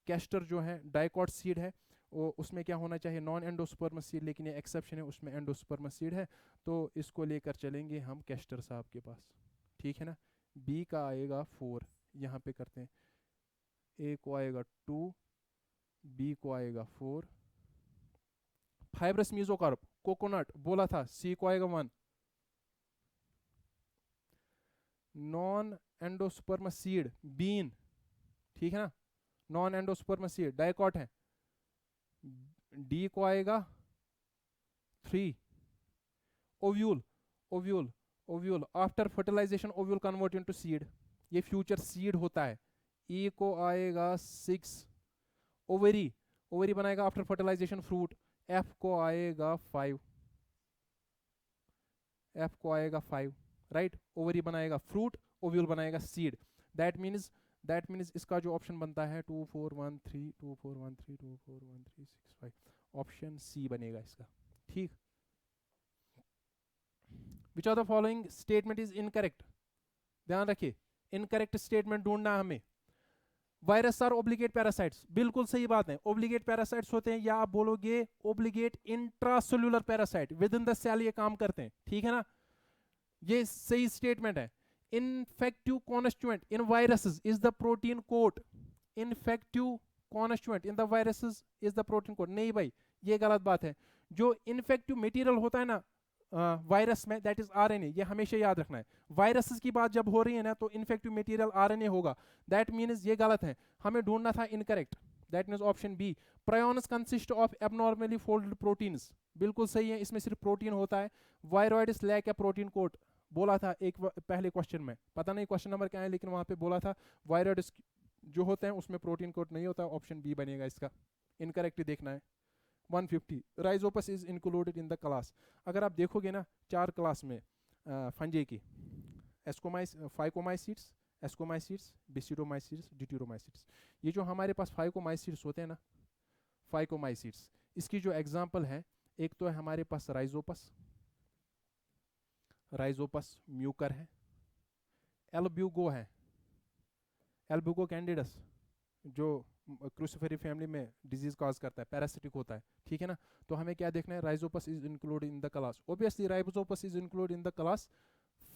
Speaker 1: कैस्टर जो है डाइकॉट सीड है, उसमें क्या होना चाहिए, नॉन एंडोस्पर्मस सीड, लेकिन ये एक्सेप्शन है, उसमें एंडोस्पर्मस सीड है। तो इसको लेकर चलेंगे हम कैस्टर साहब के पास, ठीक है ना। बी का आएगा 4, यहाँ पे करते हैं, ए को आएगा 2, बी को आएगा 4। फाइब्रस मीजोकार्प, कोकोनट बोला था, सी को आएगा 1। नॉन एंडोस्पर्मस सीड बीन, ठीक है ना, नॉन एंडोस्पर्मस सीड डाइकॉट है, डी को आएगा 3। Ovule, ovule, ovule after fertilisation ovule convert into seed, ये फ्यूचर सीड होता है, ई को आएगा 6। ओवरी, ओवरी बनाएगा आफ्टर फर्टिलाइजेशन फ्रूट, एफ को आएगा 5, एफ को आएगा 5, राइट। ओवरी बनाएगा फ्रूट, ओव्यूल बनाएगा सीड। दैट मीन्स इसका जो ऑप्शन बनता है 2 4 1 3 2 4 1 3 2 4 1 3 6 5, ऑप्शन सी बनेगा इसका, ठीक। विच of the following statement is incorrect, ध्यान रखिए, इनकरेक्ट स्टेटमेंट ढूंढना हमें। वायरस आर ओब्लिगेट पैरासाइट्स, बिल्कुल सही बात है, ओब्लिगेट पैरासाइट्स होते हैं, या आप बोलोगे obligate intracellular parasite, within the cell ये काम करते हैं, ठीक है ना, ये सही स्टेटमेंट है। Infective constituent in viruses is the protein coat, infective constituent in the viruses is the protein coat, नहीं भाई ये गलत बात है। जो इन्फेक्टिव मटेरियल होता है ना वायरस में दैट इज आरएनए, ये हमेशा याद रखना है। वायरसेस की बात जब हो रही है ना तो इन्फेक्टिव मटेरियल आरएनए होगा, दैट मीन्स ये गलत है, हमें ढूंढना था incorrect, that means option B. Prions consist of abnormally folded proteins, बिल्कुल सही है, इसमें सिर्फ प्रोटीन होता है। Viroids lack a protein coat, बोला था एक पहले क्वेश्चन में, पता नहीं क्वेश्चन नंबर क्या है लेकिन वहां पे बोला था वायरॉइड्स जो होते हैं उसमें प्रोटीन कोट नहीं होता, ऑप्शन बी बनेगा इसका, इनकरेक्ट ही देखना है। 150 Rhizopus is included in the class, अगर आप देखोगे ना 4 क्लास में फंजे की, फाइकोमाइसिट्स, एस्कोमाइसिट्स, बेसिडोमाइसिट्स, डिट्यूरोमाइसिट्स, ये जो हमारे पास फाइकोमाइसिट्स होते हैं ना, फाइकोमाइसिट्स, इसकी जो एग्जांपल है, एक तो है हमारे पास राइजोपस, राइजोपस म्यूकर है, एल्ब्यूगो है, एल्ब्यूगो कैंडिडस जो क्रूसिफेरी फैमिली में डिजीज कॉज करता है, पैरासिटिक होता है, ठीक है ना। तो हमें क्या देखना है, Rhizopus is include in the class, obviously Rhizopus is include in the class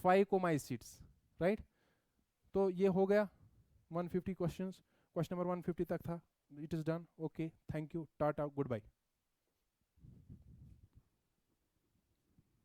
Speaker 1: Phycomycetes, right. तो ये हो गया 150 क्वेश्चंस, क्वेश्चन नंबर 150 तक था, it is done, okay, thank you, tata, good bye.